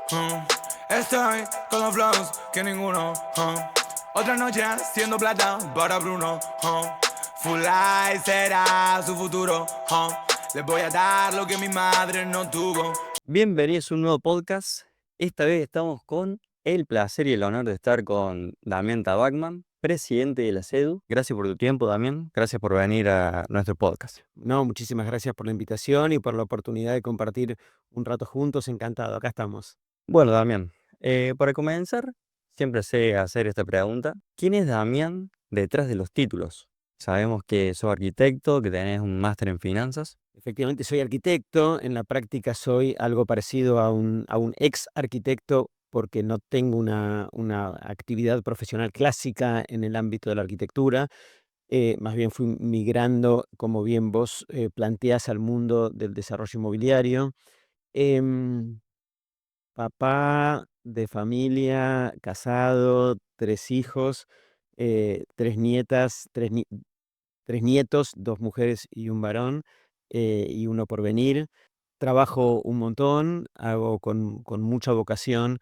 Estoy con los flows que ninguno. Otra noche haciendo plata para Bruno. Full life será su futuro. Les voy a dar lo que mi madre no tuvo. Bienvenidos a un nuevo podcast. Esta vez estamos con el placer y el honor de estar con Damián Tabacman, presidente de la CEDU. Gracias por tu tiempo, Damián. Gracias por venir a nuestro podcast. No, muchísimas gracias por la invitación y por la oportunidad de compartir un rato juntos. Encantado, acá estamos. Bueno, Damián, para comenzar, siempre sé hacer esta pregunta. ¿Quién es Damián detrás de los títulos? Sabemos que sos arquitecto, que tenés un máster en finanzas. Efectivamente, soy arquitecto. En la práctica soy algo parecido a un ex arquitecto porque no tengo una actividad profesional clásica en el ámbito de la arquitectura. Más bien fui migrando, como bien vos planteás, al mundo del desarrollo inmobiliario. Em, Papá de familia, casado, 3 hijos, 3 nietas, 3 nietos, 2 mujeres y un varón, y uno por venir. Trabajo un montón, hago con mucha vocación,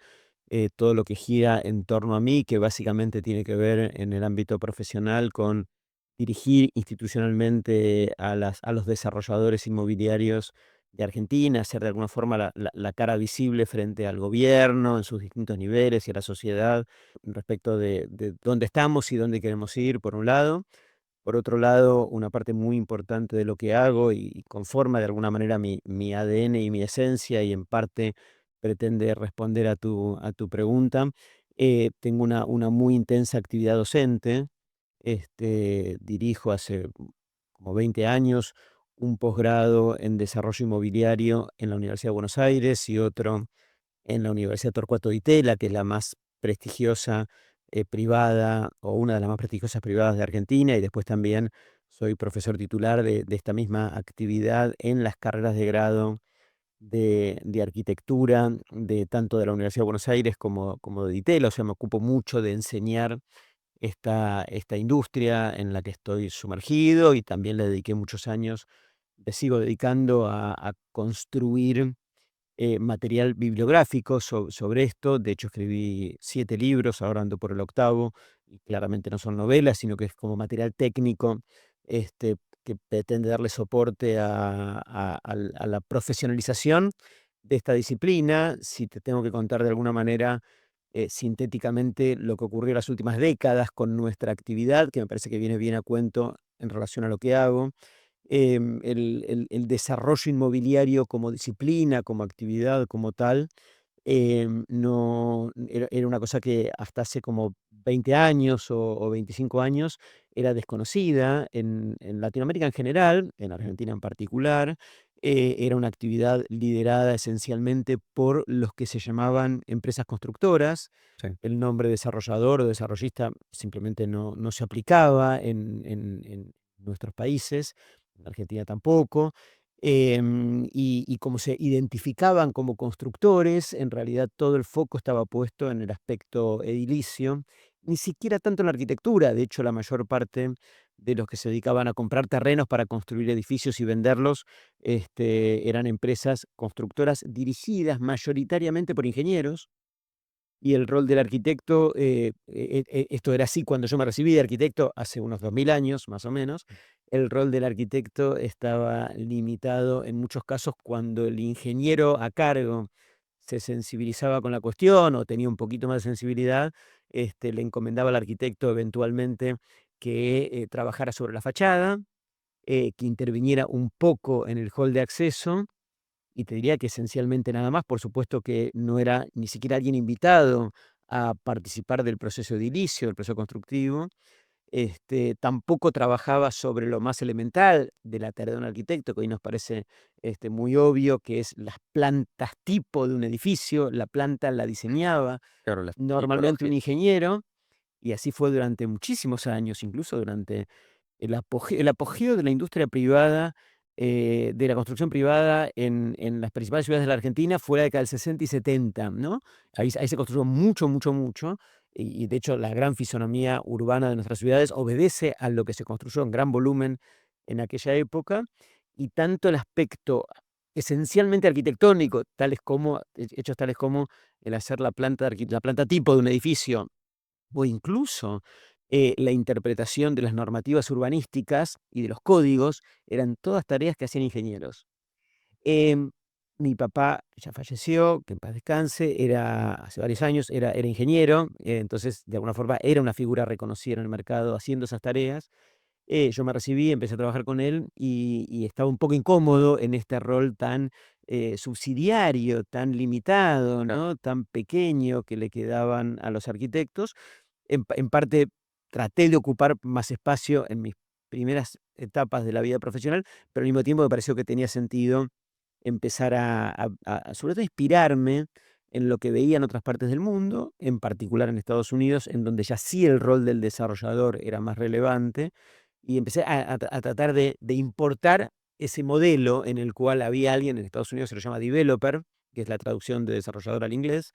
todo lo que gira en torno a mí, que básicamente tiene que ver en el ámbito profesional con dirigir institucionalmente a los desarrolladores inmobiliarios de Argentina, ser de alguna forma la cara visible frente al gobierno en sus distintos niveles y a la sociedad respecto de dónde estamos y dónde queremos ir, por un lado. Por otro lado, una parte muy importante de lo que hago y conforma de alguna manera mi ADN y mi esencia, y en parte pretende responder a tu pregunta. Tengo una muy intensa actividad docente. Dirijo hace como 20 años un posgrado en desarrollo inmobiliario en la Universidad de Buenos Aires y otro en la Universidad Torcuato Di Tella, que es la más prestigiosa privada, o una de las más prestigiosas privadas de Argentina, y después también soy profesor titular de esta misma actividad en las carreras de grado de arquitectura, tanto de la Universidad de Buenos Aires como de Di Tella. O sea, me ocupo mucho de enseñar esta industria en la que estoy sumergido, y también le dediqué muchos años, le sigo dedicando a construir material bibliográfico sobre esto. De hecho, escribí 7 libros, ahora ando por el octavo, y claramente no son novelas, sino que es como material técnico, este, que pretende darle soporte a la profesionalización de esta disciplina. Si te tengo que contar de alguna manera, sintéticamente, lo que ocurrió en las últimas décadas con nuestra actividad, que me parece que viene bien a cuento en relación a lo que hago. El desarrollo inmobiliario como disciplina, como actividad, como tal, no era una cosa que hasta hace como 20 años o 25 años era desconocida en Latinoamérica en general, en Argentina en particular. Era una actividad liderada esencialmente por los que se llamaban empresas constructoras. Sí. El nombre desarrollador o desarrollista simplemente no se aplicaba en nuestros países, en Argentina tampoco. Y como se identificaban como constructores, en realidad todo el foco estaba puesto en el aspecto edilicio, ni siquiera tanto en la arquitectura. De hecho, la mayor parte de los que se dedicaban a comprar terrenos para construir edificios y venderlos, eran empresas constructoras dirigidas mayoritariamente por ingenieros. Y el rol del arquitecto, esto era así cuando yo me recibí de arquitecto hace unos 2000 años, más o menos. El rol del arquitecto estaba limitado en muchos casos cuando el ingeniero a cargo se sensibilizaba con la cuestión o tenía un poquito más de sensibilidad. Le encomendaba al arquitecto eventualmente que trabajara sobre la fachada, que interviniera un poco en el hall de acceso, y te diría que esencialmente nada más. Por supuesto que no era ni siquiera alguien invitado a participar del proceso edilicio, del proceso constructivo. Tampoco trabajaba sobre lo más elemental de la tarea de un arquitecto, que hoy nos parece muy obvio, que es las plantas tipo de un edificio. La planta la diseñaba Claro, la normalmente un tipología. ingeniero, y así fue durante muchísimos años, incluso durante el apogeo de la industria privada, de la construcción privada en las principales ciudades de la Argentina, fue la década del 60 y 70, ¿no? Ahí se construyó mucho, mucho, mucho, y de hecho la gran fisonomía urbana de nuestras ciudades obedece a lo que se construyó en gran volumen en aquella época. Y tanto el aspecto esencialmente arquitectónico, hechos tales como el hacer la planta tipo de un edificio, o incluso la interpretación de las normativas urbanísticas y de los códigos, eran todas tareas que hacían ingenieros. Em, Mi papá ya falleció, que en paz descanse, hace varios años, era ingeniero, entonces de alguna forma era una figura reconocida en el mercado haciendo esas tareas. Yo me recibí, empecé a trabajar con él y estaba un poco incómodo en este rol tan subsidiario, tan limitado, ¿no? Tan pequeño que le quedaban a los arquitectos. En parte traté de ocupar más espacio en mis primeras etapas de la vida profesional, pero al mismo tiempo me pareció que tenía sentido empezar sobre todo, inspirarme en lo que veía en otras partes del mundo, en particular en Estados Unidos, en donde ya sí el rol del desarrollador era más relevante, y empecé a tratar de importar ese modelo en el cual había alguien, en Estados Unidos se lo llama developer, que es la traducción de desarrollador al inglés,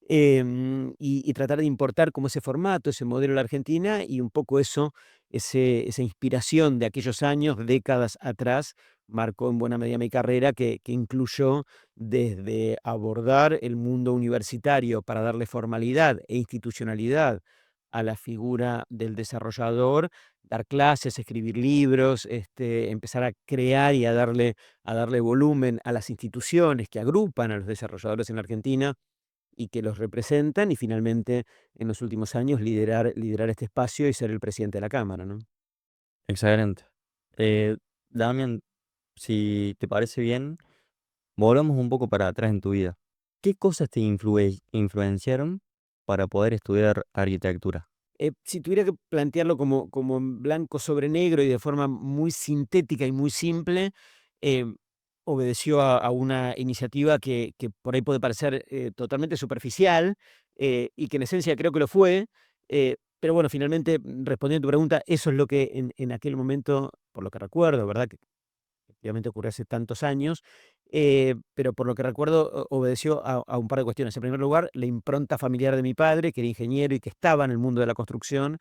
y tratar de importar como ese formato, ese modelo a la Argentina, y un poco esa inspiración de aquellos años, décadas atrás, marcó en buena medida mi carrera, que incluyó desde abordar el mundo universitario para darle formalidad e institucionalidad a la figura del desarrollador, dar clases, escribir libros, empezar a crear y a darle volumen a las instituciones que agrupan a los desarrolladores en la Argentina y que los representan, y finalmente, en los últimos años, liderar este espacio y ser el presidente de la Cámara, ¿no? Excelente. Eh, Damián, si te parece bien, volvamos un poco para atrás en tu vida. ¿Qué cosas te influenciaron para poder estudiar arquitectura? Si tuviera que plantearlo como en blanco sobre negro y de forma muy sintética y muy simple, em, obedeció a una iniciativa que por ahí puede parecer totalmente superficial, y que en esencia creo que lo fue, pero bueno, finalmente, respondiendo a tu pregunta, eso es lo que en aquel momento, por lo que recuerdo, ¿verdad? Efectivamente ocurrió hace tantos años, pero por lo que recuerdo obedeció a un par de cuestiones. En primer lugar, la impronta familiar de mi padre, que era ingeniero y que estaba en el mundo de la construcción,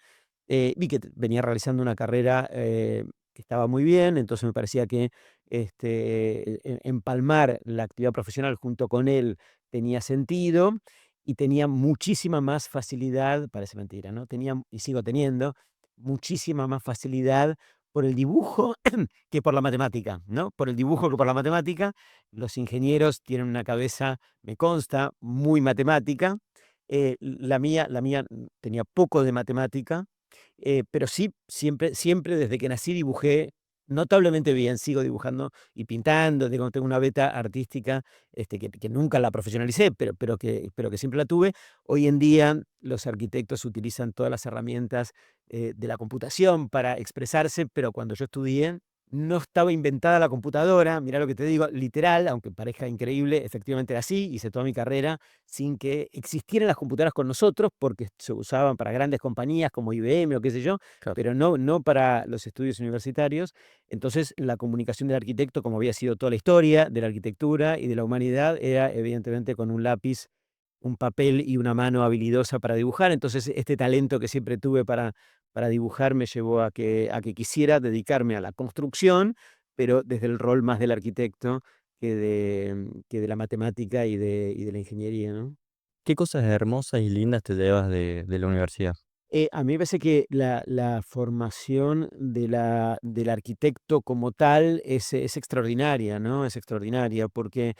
vi que venía realizando una carrera que estaba muy bien, entonces me parecía que empalmar la actividad profesional junto con él tenía sentido, y tenía muchísima más facilidad, parece mentira, ¿no? Tenía, y sigo teniendo, muchísima más facilidad por el dibujo que por la matemática, ¿no? Por el dibujo que por la matemática. Los ingenieros tienen una cabeza, me consta, muy matemática. La mía tenía poco de matemática, pero sí, siempre desde que nací dibujé notablemente bien, sigo dibujando y pintando, tengo una beta artística que nunca la profesionalicé, pero que siempre la tuve. Hoy en día los arquitectos utilizan todas las herramientas de la computación para expresarse, pero cuando yo estudié no estaba inventada la computadora, mirá lo que te digo, literal, aunque parezca increíble, efectivamente era así, hice toda mi carrera sin que existieran las computadoras con nosotros, porque se usaban para grandes compañías como IBM o qué sé yo, Claro. pero no para los estudios universitarios. Entonces, la comunicación del arquitecto, como había sido toda la historia de la arquitectura y de la humanidad, era evidentemente con un lápiz, un papel y una mano habilidosa para dibujar. Entonces, este talento que siempre tuve para dibujar me llevó a que quisiera dedicarme a la construcción, pero desde el rol más del arquitecto que de la matemática y de la ingeniería, ¿no? ¿Qué cosas hermosas y lindas te llevas de la universidad? A mí me parece que la formación del arquitecto como tal es extraordinaria, ¿no? Es extraordinaria porque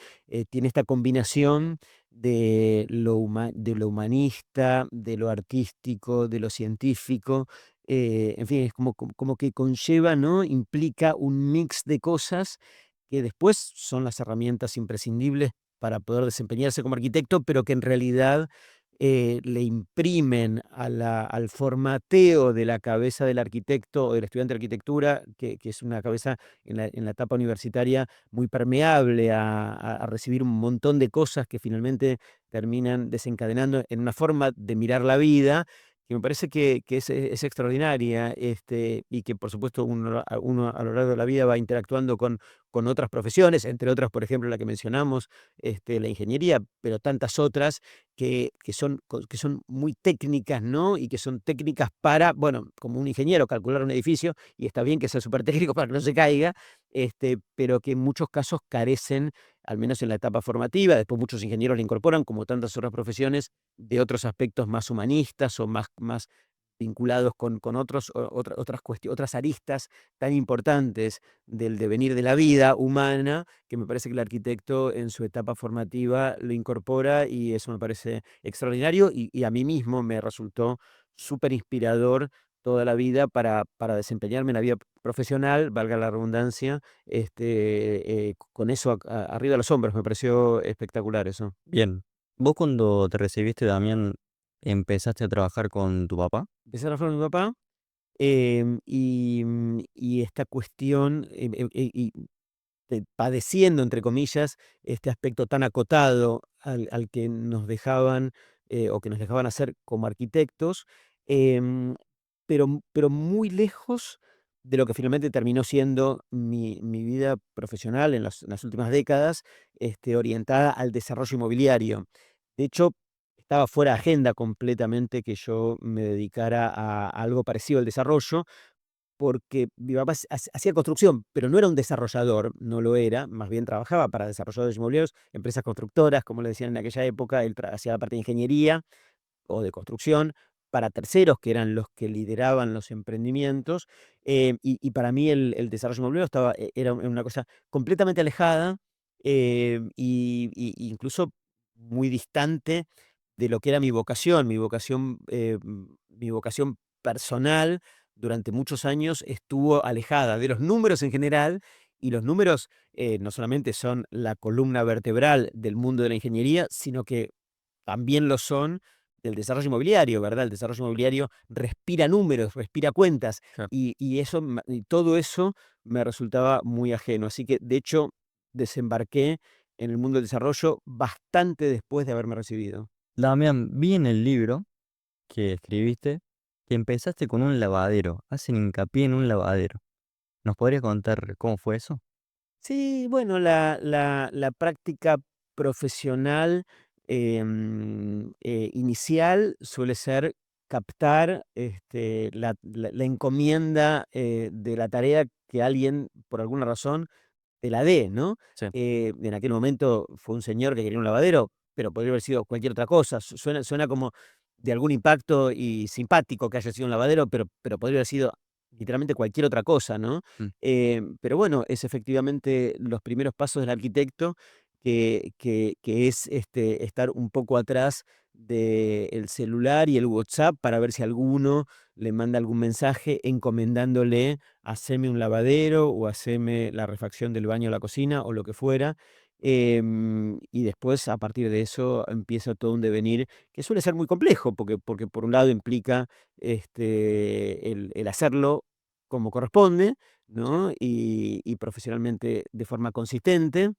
tiene esta combinación de lo humanista, de lo artístico, de lo científico. En fin, es como que conlleva, ¿no? Implica un mix de cosas que después son las herramientas imprescindibles para poder desempeñarse como arquitecto, pero que en realidad le imprimen al formateo de la cabeza del arquitecto o del estudiante de arquitectura, que es una cabeza en la etapa universitaria muy permeable a recibir un montón de cosas que finalmente terminan desencadenando en una forma de mirar la vida que me parece que es extraordinaria, y que por supuesto uno a lo largo de la vida va interactuando con otras profesiones, entre otras, por ejemplo, la que mencionamos, la ingeniería, pero tantas otras que son muy técnicas, ¿no? Y que son técnicas para, bueno, como un ingeniero, calcular un edificio, y está bien que sea súper técnico para que no se caiga, pero que en muchos casos carecen, al menos en la etapa formativa. Después muchos ingenieros la incorporan, como tantas otras profesiones, de otros aspectos más humanistas o más vinculados con otras aristas tan importantes del devenir de la vida humana, que me parece que el arquitecto en su etapa formativa lo incorpora, y eso me parece extraordinario, y a mí mismo me resultó súper inspirador toda la vida para desempeñarme en la vida profesional, valga la redundancia, con eso arriba de los hombros. Me pareció espectacular eso. Bien. ¿Vos cuando te recibiste, Damián, empezaste a trabajar con tu papá? Empecé a trabajar con mi papá. Y esta cuestión, padeciendo, entre comillas, este aspecto tan acotado al que nos dejaban, o que nos dejaban hacer como arquitectos, em, pero muy lejos de lo que finalmente terminó siendo mi vida profesional en las últimas décadas, orientada al desarrollo inmobiliario. De hecho, estaba fuera de agenda completamente que yo me dedicara a algo parecido al desarrollo, porque mi papá hacía construcción, pero no era un desarrollador, no lo era, más bien trabajaba para desarrolladores inmobiliarios, empresas constructoras, como le decían en aquella época. Él hacía la parte de ingeniería o de construcción para terceros, que eran los que lideraban los emprendimientos, y para mí el desarrollo inmobiliario era una cosa completamente alejada, y incluso muy distante de lo que era mi vocación personal. Durante muchos años estuvo alejada de los números en general, y los números no solamente son la columna vertebral del mundo de la ingeniería, sino que también lo son del desarrollo inmobiliario, ¿verdad? El desarrollo inmobiliario respira números, respira cuentas, Claro. y todo eso me resultaba muy ajeno. Así que, de hecho, desembarqué en el mundo del desarrollo bastante después de haberme recibido. Damián, vi en el libro que escribiste que empezaste con un lavadero. Hacen hincapié en un lavadero. ¿Nos podrías contar cómo fue eso? Sí, bueno, la práctica profesional, inicial suele ser captar, la encomienda, de la tarea que alguien, por alguna razón, te la dé, ¿no? Sí. En aquel momento fue un señor que quería un lavadero, pero podría haber sido cualquier otra cosa. Suena como de algún impacto y simpático que haya sido un lavadero, pero podría haber sido literalmente cualquier otra cosa, ¿no? Mm. Pero bueno, es efectivamente los primeros pasos del arquitecto, que es, estar un poco atrás del celular y el WhatsApp para ver si alguno le manda algún mensaje encomendándole: haceme un lavadero o haceme la refacción del baño o la cocina o lo que fuera. Y después, a partir de eso, empieza todo un devenir que suele ser muy complejo, porque por un lado implica, el hacerlo como corresponde, ¿no? Y profesionalmente de forma consistente.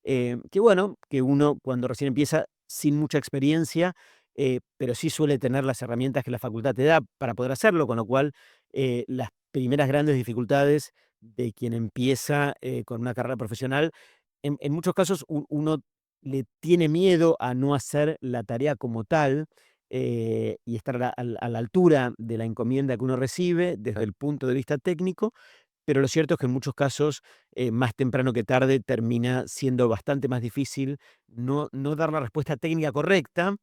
Que bueno, que uno cuando recién empieza, sin mucha experiencia, pero sí suele tener las herramientas que la facultad te da para poder hacerlo, con lo cual, las primeras grandes dificultades de quien empieza, con una carrera profesional, en muchos casos uno le tiene miedo a no hacer la tarea como tal, y estar a la altura de la encomienda que uno recibe desde Claro. el punto de vista técnico. Pero lo cierto es que en muchos casos, más temprano que tarde, termina siendo bastante más difícil no dar la respuesta técnica correcta,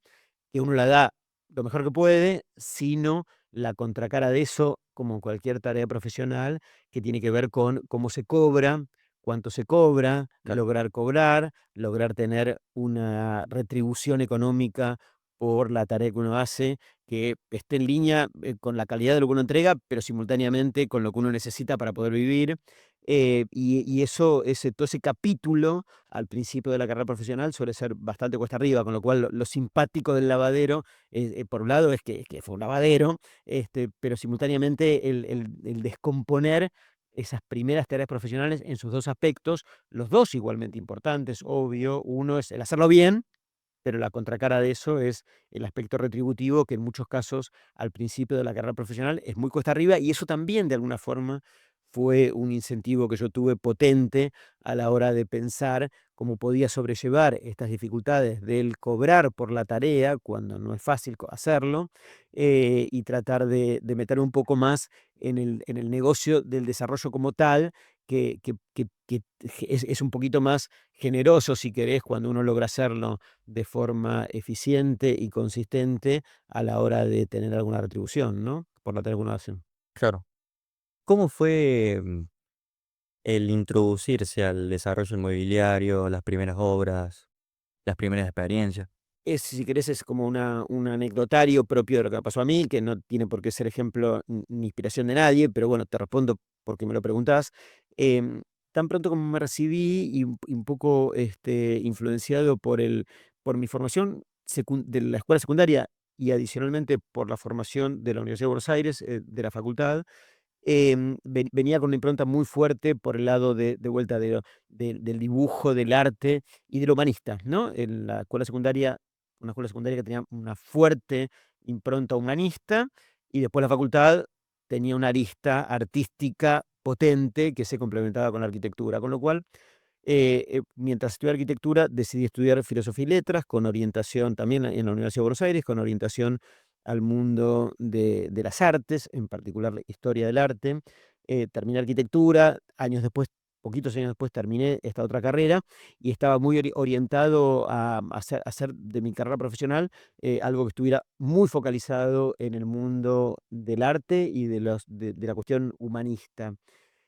que uno la da lo mejor que puede, sino la contracara de eso, como cualquier tarea profesional, que tiene que ver con cómo se cobra, cuánto se cobra, Claro. lograr tener una retribución económica por la tarea que uno hace, que esté en línea, con la calidad de lo que uno entrega, pero simultáneamente con lo que uno necesita para poder vivir. Y eso, todo ese capítulo al principio de la carrera profesional suele ser bastante cuesta arriba, con lo cual lo simpático del lavadero, por un lado, es que fue un lavadero, pero simultáneamente el descomponer esas primeras tareas profesionales en sus dos aspectos, los dos igualmente importantes, obvio. Uno es el hacerlo bien, pero la contracara de eso es el aspecto retributivo, que en muchos casos al principio de la carrera profesional es muy cuesta arriba, y eso también de alguna forma fue un incentivo que yo tuve potente a la hora de pensar cómo podía sobrellevar estas dificultades del cobrar por la tarea cuando no es fácil hacerlo, y tratar de meter un poco más en el negocio del desarrollo como tal, que es un poquito más generoso, si querés, cuando uno logra hacerlo de forma eficiente y consistente a la hora de tener alguna retribución, ¿no? Por la tarea que uno hace. Claro. ¿Cómo fue el introducirse al desarrollo inmobiliario, las primeras obras, las primeras experiencias? Si querés, es como un anecdotario propio de lo que me pasó a mí, que no tiene por qué ser ejemplo ni inspiración de nadie, pero bueno, te respondo porque me lo preguntás. Em, Tan pronto como me recibí y un poco influenciado por mi formación de la escuela secundaria y adicionalmente por la formación de la Universidad de Buenos Aires, de la facultad, venía con una impronta muy fuerte por el lado de vuelta del dibujo, del arte y del humanista, ¿no? En la escuela secundaria, una escuela secundaria que tenía una fuerte impronta humanista, y después la facultad tenía una arista artística potente que se complementaba con la arquitectura, con lo cual mientras estudié arquitectura, decidí estudiar filosofía y letras, con orientación también en la Universidad de Buenos Aires, con orientación al mundo de las artes, en particular la historia del arte. Terminé arquitectura, años después, poquitos años después, terminé esta otra carrera y estaba muy orientado a hacer de mi carrera profesional algo que estuviera muy focalizado en el mundo del arte y de la cuestión humanista.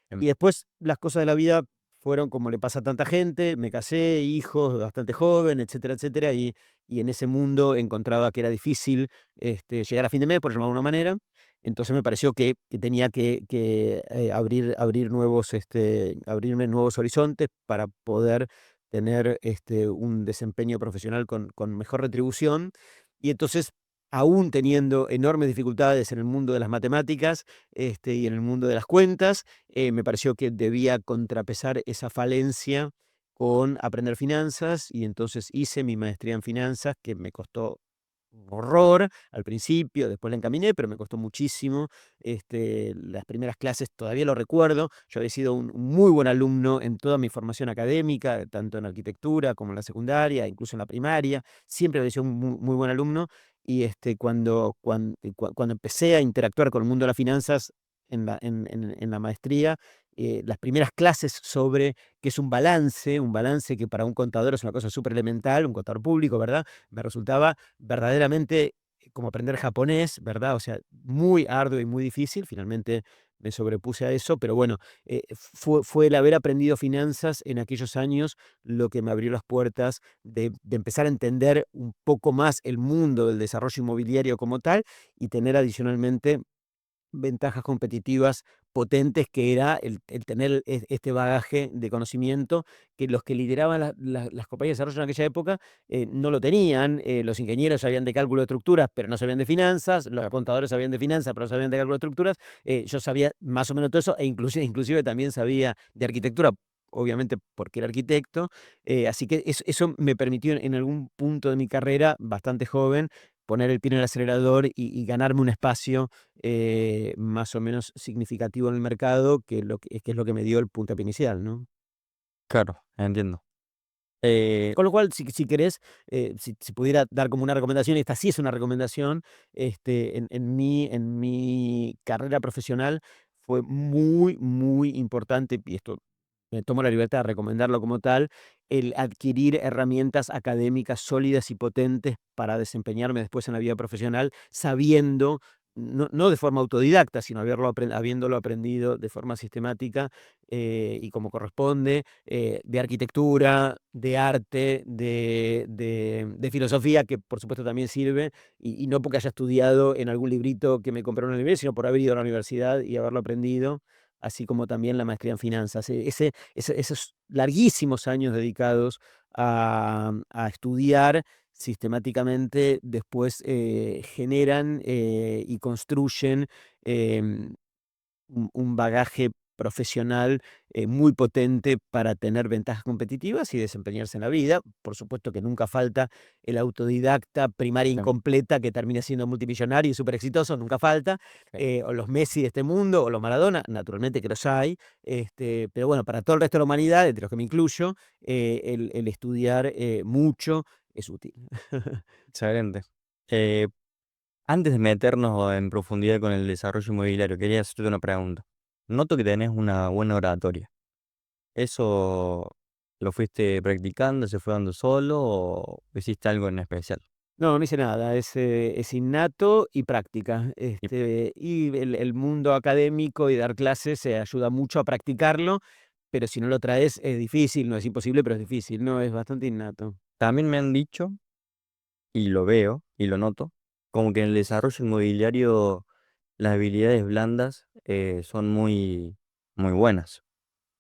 Em, Y después las cosas de la vida fueron como le pasa a tanta gente, me casé, hijos bastante joven, etcétera, etcétera, y en ese mundo encontraba que era difícil llegar a fin de mes, por llamarlo de una manera. Entonces me pareció que tenía que abrir abrirme nuevos horizontes para poder tener un desempeño profesional con mejor retribución. Y entonces, aún teniendo enormes dificultades en el mundo de las matemáticas y en el mundo de las cuentas, me pareció que debía contrapesar esa falencia con aprender finanzas, y entonces hice mi maestría en finanzas, que me costó un horror al principio, después la encaminé, pero me costó muchísimo. Las primeras clases todavía lo recuerdo. Yo había sido un muy buen alumno en toda mi formación académica, tanto en arquitectura como en la secundaria, incluso en la primaria. Siempre había sido un muy buen alumno. Y cuando empecé a interactuar con el mundo de las finanzas en la maestría, las primeras clases sobre qué es un balance que para un contador es una cosa súper elemental, un contador público, ¿verdad? Me resultaba verdaderamente como aprender japonés, ¿verdad? O sea, muy arduo y muy difícil. Finalmente me sobrepuse a eso, pero bueno, fue el haber aprendido finanzas en aquellos años lo que me abrió las puertas de empezar a entender un poco más el mundo del desarrollo inmobiliario como tal, y tener adicionalmente ventajas competitivas potentes, que era el tener este bagaje de conocimiento que los que lideraban las compañías de desarrollo en aquella época no lo tenían. Los ingenieros sabían de cálculo de estructuras, pero no sabían de finanzas. Los contadores sabían de finanzas, pero no sabían de cálculo de estructuras. Yo sabía más o menos todo eso, e inclusive también sabía de arquitectura, obviamente porque era arquitecto. Así que eso me permitió en algún punto de mi carrera, bastante joven, poner el pie en el acelerador y ganarme un espacio más o menos significativo en el mercado, que es lo que me dio el puntapié inicial, ¿no? claro, entiendo. Eh, Con lo cual, si querés, si pudiera dar como una recomendación, y esta sí es una recomendación, en mi carrera profesional fue muy, muy importante, y esto me tomo la libertad de recomendarlo como tal, el adquirir herramientas académicas sólidas y potentes para desempeñarme después en la vida profesional, sabiendo, no de forma autodidacta, sino habiéndolo aprendido de forma sistemática y como corresponde, de arquitectura, de arte, de filosofía, que por supuesto también sirve, y no porque haya estudiado en algún librito que me compré en una librería, sino por haber ido a la universidad y haberlo aprendido, así como también la maestría en finanzas. Esos larguísimos años dedicados a estudiar sistemáticamente, después generan y construyen un bagaje profesional muy potente para tener ventajas competitivas y desempeñarse en la vida. Por supuesto que nunca falta el autodidacta primaria sí, incompleta que termina siendo multimillonario y súper exitoso, nunca falta. sí, O los Messi de este mundo, o los Maradona, naturalmente que los hay. Pero bueno, para todo el resto de la humanidad, entre los que me incluyo, el estudiar mucho es útil. excelente. Eh, Antes de meternos en profundidad con el desarrollo inmobiliario, quería hacerte una pregunta. Noto que tenés una buena oratoria. ¿Eso lo fuiste practicando, se fue dando solo o hiciste algo en especial? No, no hice nada, es innato y práctica. Y Y el mundo académico y dar clases ayuda mucho a practicarlo, pero si no lo traes es difícil, no es imposible, pero es difícil, ¿no? Es bastante innato. también me han dicho, y lo veo y lo noto, como que en el desarrollo inmobiliario las habilidades blandas son muy buenas.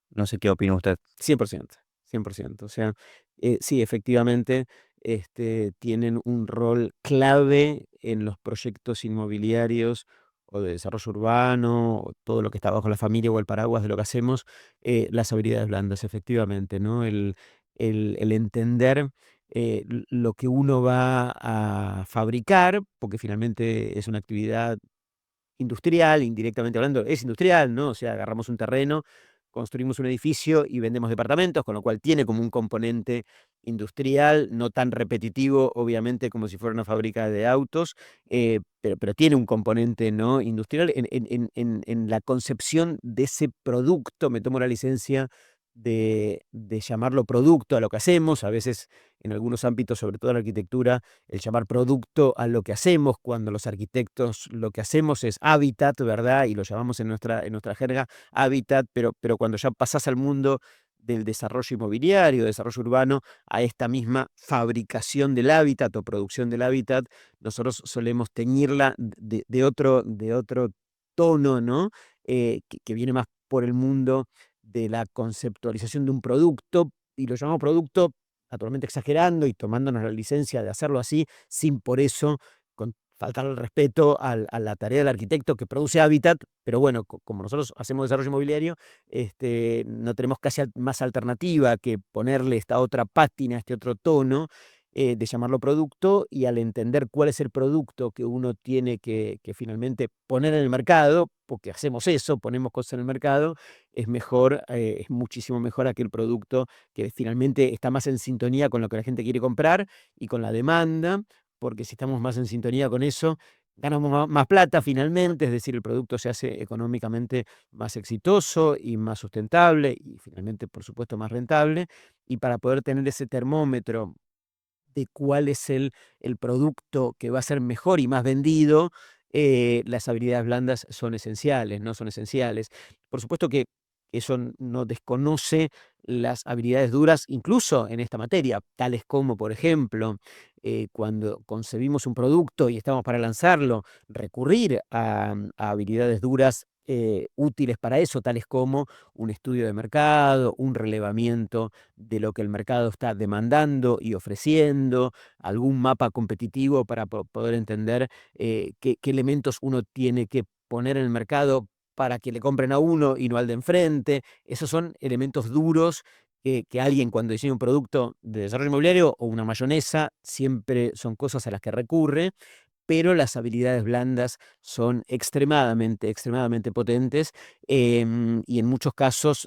No sé qué opina usted. 100%, 100%. O sea, sí, efectivamente, tienen un rol clave en los proyectos inmobiliarios o de desarrollo urbano, o todo lo que está bajo la familia o el paraguas de lo que hacemos, las habilidades blandas, efectivamente, ¿no? El entender lo que uno va a fabricar, porque finalmente es una actividad industrial, indirectamente hablando, es industrial, ¿no? O sea, agarramos un terreno, construimos un edificio y vendemos departamentos, con lo cual tiene como un componente industrial, no tan repetitivo, obviamente, como si fuera una fábrica de autos, pero tiene un componente, ¿no? Industrial en la concepción de ese producto. Me tomo la licencia de llamarlo producto a lo que hacemos. A veces, en algunos ámbitos, sobre todo en la arquitectura, el llamar producto a lo que hacemos, cuando los arquitectos lo que hacemos es hábitat, ¿verdad? Y lo llamamos en nuestra jerga hábitat, pero cuando ya pasás al mundo del desarrollo inmobiliario, desarrollo urbano, a esta misma fabricación del hábitat o producción del hábitat, nosotros solemos teñirla de otro tono, ¿no? Que viene más por el mundo de la conceptualización de un producto, y lo llamamos producto naturalmente exagerando y tomándonos la licencia de hacerlo así, sin por eso faltar el respeto a la tarea del arquitecto que produce hábitat, pero bueno, como nosotros hacemos desarrollo inmobiliario, no tenemos casi más alternativa que ponerle esta otra pátina, este otro tono, de llamarlo producto, y al entender cuál es el producto que uno tiene que finalmente poner en el mercado, porque hacemos eso, ponemos cosas en el mercado, es mejor, es muchísimo mejor aquel producto que finalmente está más en sintonía con lo que la gente quiere comprar y con la demanda, porque si estamos más en sintonía con eso, ganamos más plata finalmente, es decir, el producto se hace económicamente más exitoso y más sustentable y finalmente, por supuesto, más rentable. Y para poder tener ese termómetro de cuál es el producto que va a ser mejor y más vendido, las habilidades blandas son esenciales, ¿no? Son esenciales. Por supuesto que eso no desconoce las habilidades duras, incluso en esta materia, tales como, por ejemplo, cuando concebimos un producto y estamos para lanzarlo, recurrir a habilidades duras útiles para eso, tales como un estudio de mercado, un relevamiento de lo que el mercado está demandando y ofreciendo, algún mapa competitivo para poder entender qué elementos uno tiene que poner en el mercado para que le compren a uno y no al de enfrente. Esos son elementos duros que alguien, cuando diseña un producto de desarrollo inmobiliario o una mayonesa, siempre son cosas a las que recurre, pero las habilidades blandas son extremadamente, extremadamente potentes, y en muchos casos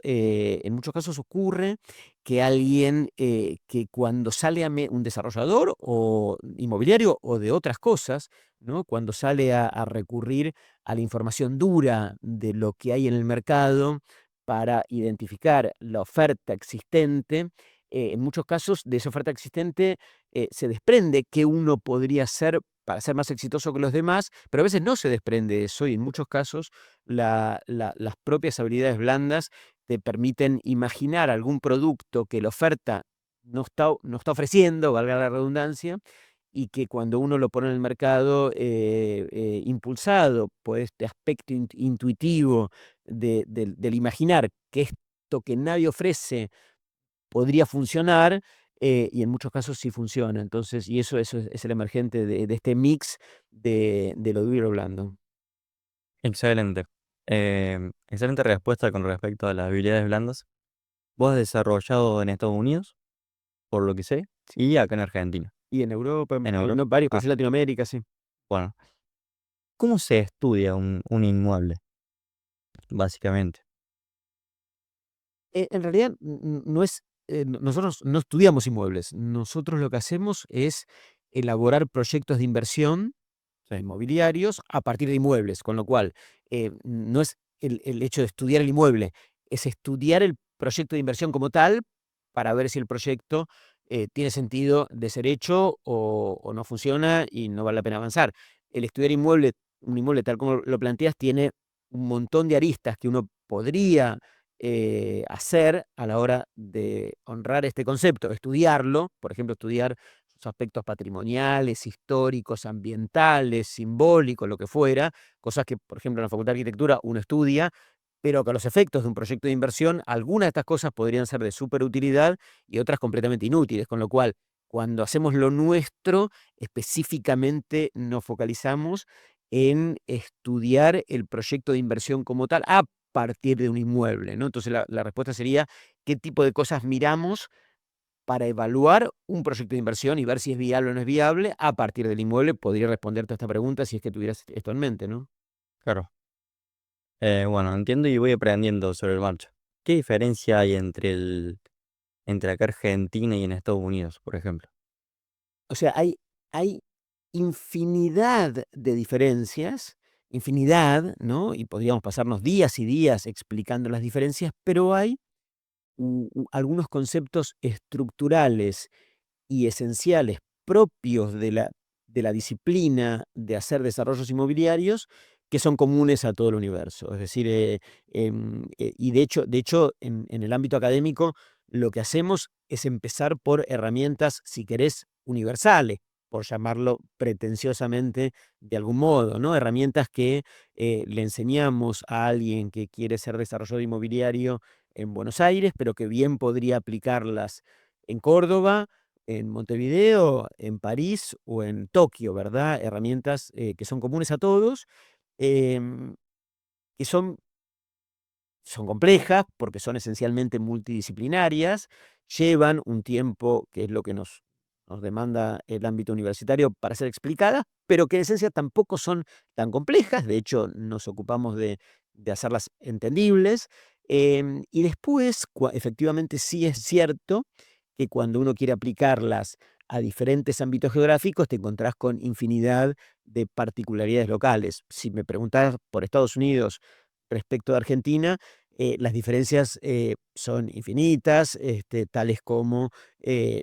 ocurre que alguien, que cuando sale un desarrollador o inmobiliario o de otras cosas, ¿no? Cuando sale a recurrir a la información dura de lo que hay en el mercado para identificar la oferta existente, en muchos casos de esa oferta existente se desprende qué uno podría hacer para ser más exitoso que los demás, pero a veces no se desprende eso, y en muchos casos las propias habilidades blandas te permiten imaginar algún producto que la oferta no está ofreciendo, valga la redundancia, y que cuando uno lo pone en el mercado, impulsado por este aspecto intuitivo del imaginar que esto que nadie ofrece podría funcionar, y en muchos casos sí funciona. Entonces, y eso es el emergente de este mix de lo duro y lo blando. Excelente. Excelente respuesta con respecto a las habilidades blandas. Vos has desarrollado en Estados Unidos, por lo que sé, y acá en Argentina. Y en Europa, En no, Europa. varios Ah, países de Latinoamérica, sí. bueno. ¿Cómo se estudia un inmueble, básicamente? En realidad, no es, nosotros no estudiamos inmuebles. Nosotros lo que hacemos es elaborar proyectos de inversión Sí. inmobiliarios a partir de inmuebles, con lo cual no es el hecho de estudiar el inmueble, es estudiar proyecto de inversión como tal para ver si el proyecto tiene sentido de ser hecho o no funciona y no vale la pena avanzar. El estudiar un inmueble tal como lo planteas tiene un montón de aristas que uno podría hacer a la hora de honrar este concepto, estudiarlo, por ejemplo, estudiar sus aspectos patrimoniales, históricos, ambientales, simbólicos, lo que fuera, cosas que, por ejemplo, en la Facultad de Arquitectura uno estudia, pero que a los efectos de un proyecto de inversión, algunas de estas cosas podrían ser de súper utilidad y otras completamente inútiles, con lo cual, cuando hacemos lo nuestro, específicamente nos focalizamos en estudiar el proyecto de inversión como tal a partir de un inmueble, ¿no? Entonces, la respuesta sería, ¿qué tipo de cosas miramos para evaluar un proyecto de inversión y ver si es viable o no es viable? A partir del inmueble podría responderte a esta pregunta si es que tuvieras esto en mente, ¿no? Claro. Bueno, entiendo y voy aprendiendo sobre el marcha. ¿Qué diferencia hay entre acá Argentina y en Estados Unidos, por ejemplo? O sea, hay infinidad de diferencias, infinidad, ¿no? Y podríamos pasarnos días y días explicando las diferencias, pero hay algunos conceptos estructurales y esenciales propios de la disciplina de hacer desarrollos inmobiliarios que son comunes a todo el universo. Es decir, y de hecho en el ámbito académico lo que hacemos es empezar por herramientas, si querés, universales, por llamarlo pretenciosamente de algún modo, ¿no? Herramientas que le enseñamos a alguien que quiere ser desarrollador inmobiliario en Buenos Aires, pero que bien podría aplicarlas en Córdoba, en Montevideo, en París o en Tokio, ¿verdad? Herramientas que son comunes a todos, em, que son complejas porque son esencialmente multidisciplinarias, llevan un tiempo, que es lo que nos demanda el ámbito universitario para ser explicadas, pero que en esencia tampoco son tan complejas, de hecho nos ocupamos de hacerlas entendibles. Y después, efectivamente sí es cierto que cuando uno quiere aplicarlas a diferentes ámbitos geográficos, te encontrás con infinidad de particularidades locales. Si me preguntás por Estados Unidos respecto de Argentina, las diferencias son infinitas, tales como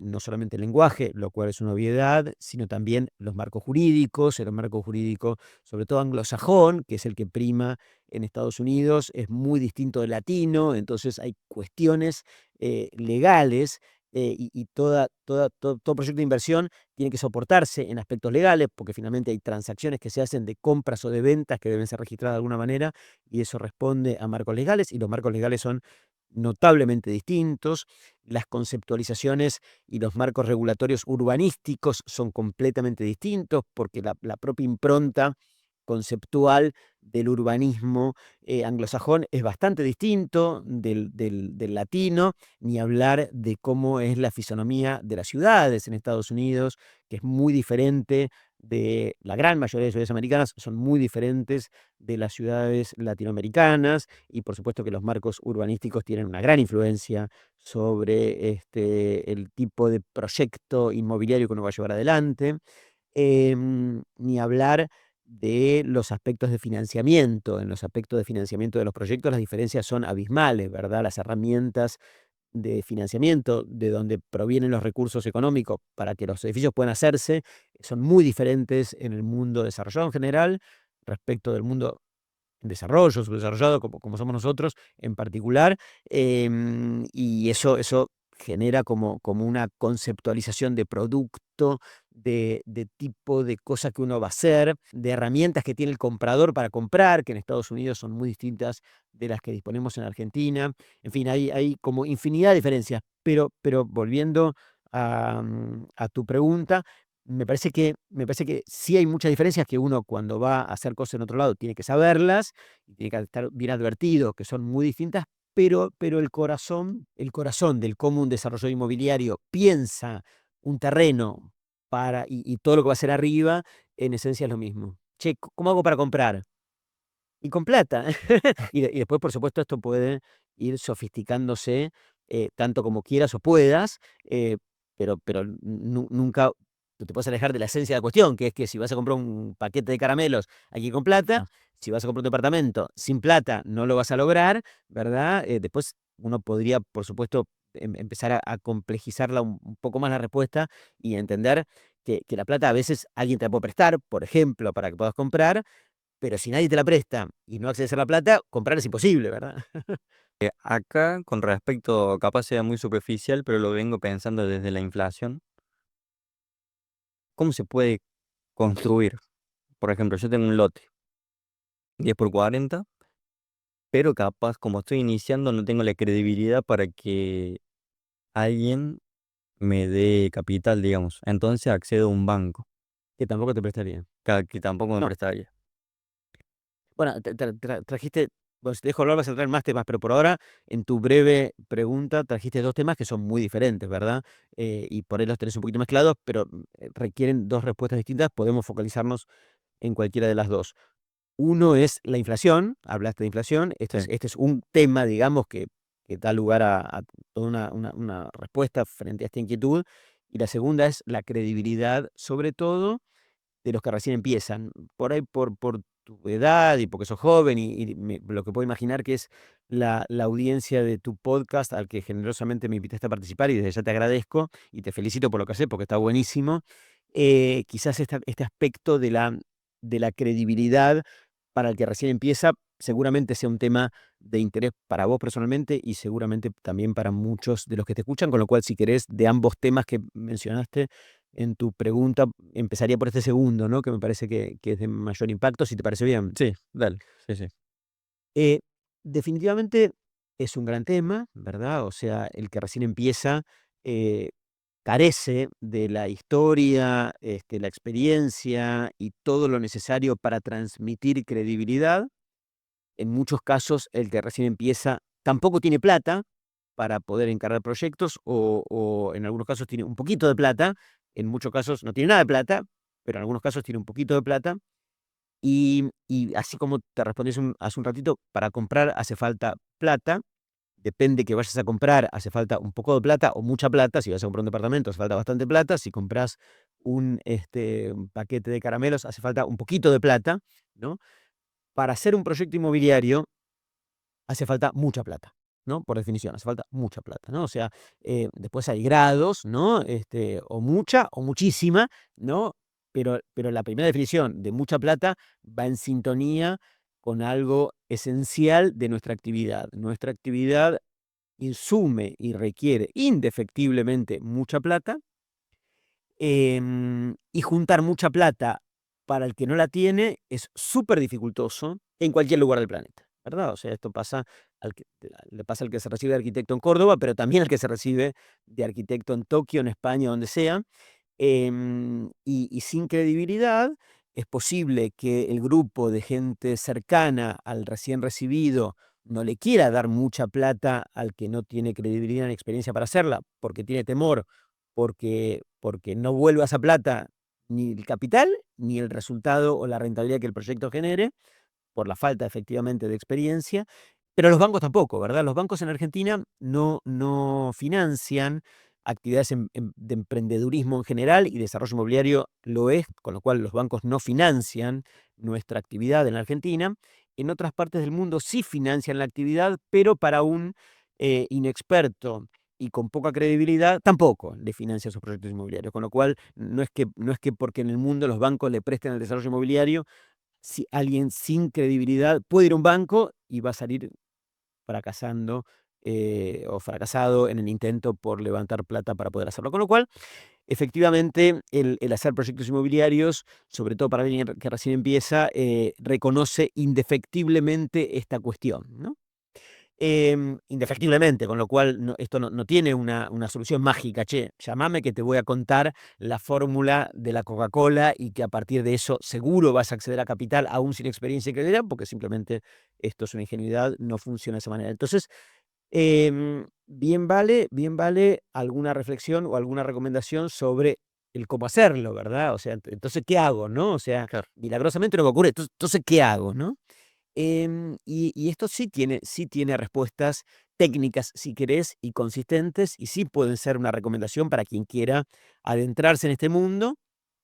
no solamente el lenguaje, lo cual es una obviedad, sino también los marcos jurídicos. El marco jurídico, sobre todo anglosajón, que es el que prima en Estados Unidos, es muy distinto del latino, entonces hay cuestiones legales y todo proyecto de inversión tiene que soportarse en aspectos legales, porque finalmente hay transacciones que se hacen de compras o de ventas que deben ser registradas de alguna manera, y eso responde a marcos legales, y los marcos legales son notablemente distintos. Las conceptualizaciones y los marcos regulatorios urbanísticos son completamente distintos, porque la propia impronta conceptual del urbanismo anglosajón es bastante distinto del latino, ni hablar de cómo es la fisonomía de las ciudades en Estados Unidos, que es muy diferente de la gran mayoría de ciudades americanas, son muy diferentes de las ciudades latinoamericanas, y por supuesto que los marcos urbanísticos tienen una gran influencia sobre el tipo de proyecto inmobiliario que uno va a llevar adelante. Ni hablar de los aspectos de financiamiento. En los aspectos de financiamiento de los proyectos las diferencias son abismales, ¿verdad? Las herramientas de financiamiento, de donde provienen los recursos económicos para que los edificios puedan hacerse, son muy diferentes en el mundo desarrollado en general respecto del mundo en desarrollo, subdesarrollado, como somos nosotros en particular, y eso genera como una conceptualización de producto, de tipo de cosa que uno va a hacer, de herramientas que tiene el comprador para comprar, que en Estados Unidos son muy distintas de las que disponemos en Argentina. En fin, hay como infinidad de diferencias, pero volviendo a tu pregunta, me parece que sí hay muchas diferencias que uno cuando va a hacer cosas en otro lado tiene que saberlas y tiene que estar bien advertido que son muy distintas, pero el corazón del cómo un desarrollador inmobiliario piensa un terreno y todo lo que va a hacer arriba, en esencia es lo mismo. Che, ¿cómo hago para comprar? Y con plata. Y después, por supuesto, esto puede ir sofisticándose tanto como quieras o puedas, pero nunca te puedes alejar de la esencia de la cuestión, que es que si vas a comprar un paquete de caramelos aquí con plata, Ah, si vas a comprar un departamento sin plata, no lo vas a lograr, ¿verdad? Después uno podría, por supuesto, empezar a complejizarla un poco más la respuesta y entender que la plata a veces alguien te la puede prestar, por ejemplo, para que puedas comprar, pero si nadie te la presta y no accedes a la plata, comprar es imposible, ¿verdad? Acá, con respecto, capaz sea muy superficial, pero lo vengo pensando desde la inflación. ¿Cómo se puede construir? Por ejemplo, yo tengo un lote 10 por 40, pero capaz, como estoy iniciando, no tengo la credibilidad para que alguien me dé capital, digamos. Entonces accedo a un banco, Que tampoco te prestaría. que tampoco me No. prestaría. Bueno, trajiste, bueno, si te dejo hablar vas a traer más temas, pero por ahora, en tu breve pregunta, trajiste 2 temas que son muy diferentes, ¿verdad? Y por ahí los tenés un poquito mezclados, pero requieren 2 respuestas distintas. Podemos focalizarnos en cualquiera de las 2. Uno es la inflación, hablaste de inflación, Sí. este es un tema, digamos, que da lugar a toda una respuesta frente a esta inquietud. Y la segunda es la credibilidad, sobre todo de los que recién empiezan. Por ahí, por tu edad y porque sos joven, lo que puedo imaginar que es la audiencia de tu podcast, al que generosamente me invitaste a participar, y desde ya te agradezco y te felicito por lo que haces, porque está buenísimo. Quizás este aspecto de la credibilidad para el que recién empieza, seguramente sea un tema de interés para vos personalmente y seguramente también para muchos de los que te escuchan, con lo cual, si querés, de ambos temas que mencionaste en tu pregunta, empezaría por este segundo, ¿no? Que me parece que es de mayor impacto, si te parece bien. Sí, dale. Sí, sí. Eh, Definitivamente es un gran tema, ¿verdad? O sea, el que recién empieza eh, carece de la historia, la experiencia y todo lo necesario para transmitir credibilidad. En muchos casos, el que recién empieza tampoco tiene plata para poder encarar proyectos o en algunos casos tiene un poquito de plata, en muchos casos no tiene nada de plata, pero en algunos casos tiene un poquito de plata. Y así como te respondí hace un ratito, para comprar hace falta plata, depende que vayas a comprar, hace falta un poco de plata o mucha plata. Si vas a comprar un departamento, hace falta bastante plata. Si compras un paquete de caramelos, hace falta un poquito de plata, ¿no? Para hacer un proyecto inmobiliario hace falta mucha plata, ¿no? Por definición, hace falta mucha plata, ¿no? O sea, después hay grados, ¿no? O mucha o muchísima, ¿no? Pero la primera definición de mucha plata va en sintonía con algo esencial de nuestra actividad. Nuestra actividad insume y requiere indefectiblemente mucha plata, y juntar mucha plata para el que no la tiene es súper dificultoso en cualquier lugar del planeta, ¿verdad? O sea, esto pasa le pasa al que se recibe de arquitecto en Córdoba, pero también al que se recibe de arquitecto en Tokio, en España, donde sea. Y sin credibilidad es posible que el grupo de gente cercana al recién recibido no le quiera dar mucha plata al que no tiene credibilidad ni experiencia para hacerla, porque tiene temor, porque no vuelva esa plata ni el capital, ni el resultado o la rentabilidad que el proyecto genere, por la falta efectivamente de experiencia. Pero los bancos tampoco, ¿verdad? Los bancos en Argentina no financian actividades de emprendedurismo en general, y desarrollo inmobiliario lo es, con lo cual los bancos no financian nuestra actividad en Argentina. En otras partes del mundo sí financian la actividad, pero para un inexperto y con poca credibilidad tampoco le financian sus proyectos inmobiliarios. Con lo cual, no es que porque en el mundo los bancos le presten el desarrollo inmobiliario, si alguien sin credibilidad puede ir a un banco y va a salir fracasando o fracasado en el intento por levantar plata para poder hacerlo. Con lo cual, efectivamente, el hacer proyectos inmobiliarios, sobre todo para alguien que recién empieza, reconoce indefectiblemente esta cuestión, ¿no? Indefectiblemente, con lo cual esto no tiene una solución mágica. Che, llamame que te voy a contar la fórmula de la Coca-Cola y que a partir de eso seguro vas a acceder a capital aún sin experiencia y credibilidad, porque simplemente esto es una ingenuidad, no funciona de esa manera. Entonces, bien vale alguna reflexión o alguna recomendación sobre el cómo hacerlo, ¿verdad? O sea, entonces, ¿qué hago, no? O sea, Claro. milagrosamente no me ocurre. Entonces, ¿qué hago, no? Y esto sí tiene respuestas técnicas, si querés, y consistentes, y sí pueden ser una recomendación para quien quiera adentrarse en este mundo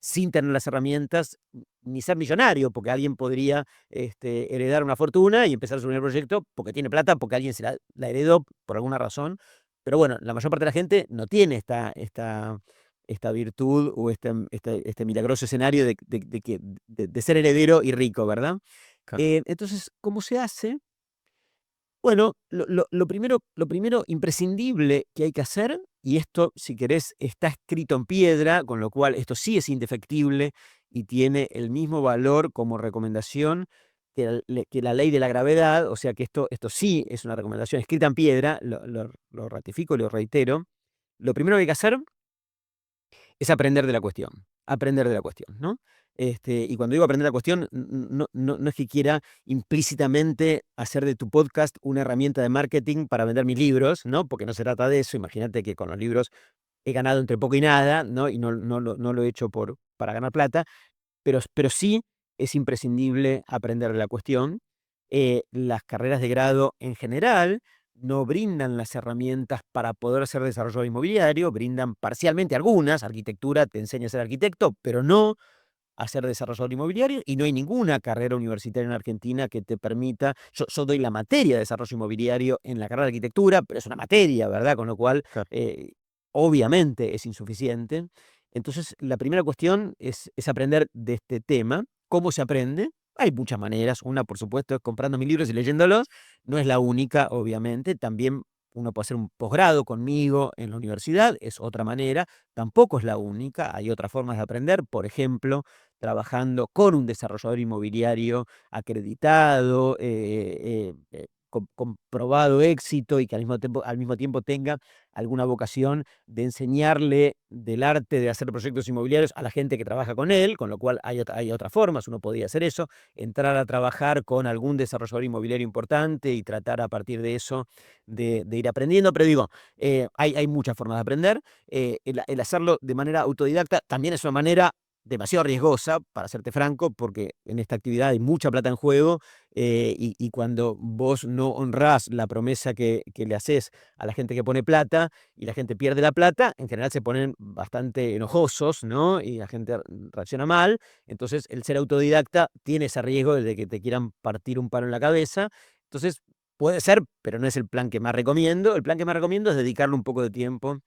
sin tener las herramientas, ni ser millonario, porque alguien podría heredar una fortuna y empezar su primer proyecto porque tiene plata, porque alguien se la heredó por alguna razón. Pero bueno, la mayor parte de la gente no tiene esta virtud o este milagroso escenario de ser heredero y rico, ¿verdad? Claro. Entonces, ¿cómo se hace? Bueno, lo primero imprescindible que hay que hacer, y esto, si querés, está escrito en piedra, con lo cual esto sí es indefectible y tiene el mismo valor como recomendación que la ley de la gravedad, o sea que esto sí es una recomendación escrita en piedra, lo ratifico y lo reitero. Lo primero que hay que hacer es aprender de la cuestión, ¿no? Y cuando digo aprender la cuestión, no es que quiera implícitamente hacer de tu podcast una herramienta de marketing para vender mis libros, ¿no? Porque no se trata de eso. Imagínate que con los libros he ganado entre poco y nada, ¿no? Y no lo he hecho para ganar plata, pero sí es imprescindible aprender de la cuestión. Las carreras de grado en general no brindan las herramientas para poder ser desarrollador inmobiliario, brindan parcialmente algunas. Arquitectura te enseña a ser arquitecto, pero no a ser desarrollador inmobiliario, y no hay ninguna carrera universitaria en Argentina que te permita. Yo doy la materia de desarrollo inmobiliario en la carrera de arquitectura, pero es una materia, ¿verdad? Con lo cual, Claro. obviamente es insuficiente. Entonces, la primera cuestión es aprender de este tema. ¿Cómo se aprende? Hay muchas maneras. Una, por supuesto, es comprando mis libros y leyéndolos. No es la única, obviamente. También uno puede hacer un posgrado conmigo en la universidad, es otra manera. Tampoco es la única. Hay otras formas de aprender. Por ejemplo, trabajando con un desarrollador inmobiliario acreditado, con comprobado éxito, y que al mismo tiempo tenga alguna vocación de enseñarle del arte de hacer proyectos inmobiliarios a la gente que trabaja con él, con lo cual hay otras formas. Uno podría hacer eso, entrar a trabajar con algún desarrollador inmobiliario importante y tratar a partir de eso de ir aprendiendo. Pero digo, hay muchas formas de aprender. El hacerlo de manera autodidacta también es una manera demasiado riesgosa, para serte franco, porque en esta actividad hay mucha plata en juego, y cuando vos no honrás la promesa que le haces a la gente que pone plata y la gente pierde la plata, en general se ponen bastante enojosos, ¿no? Y la gente reacciona mal. Entonces, el ser autodidacta tiene ese riesgo de que te quieran partir un palo en la cabeza. Entonces, puede ser, pero no es el plan que más recomiendo. El plan que más recomiendo es dedicarle un poco de tiempo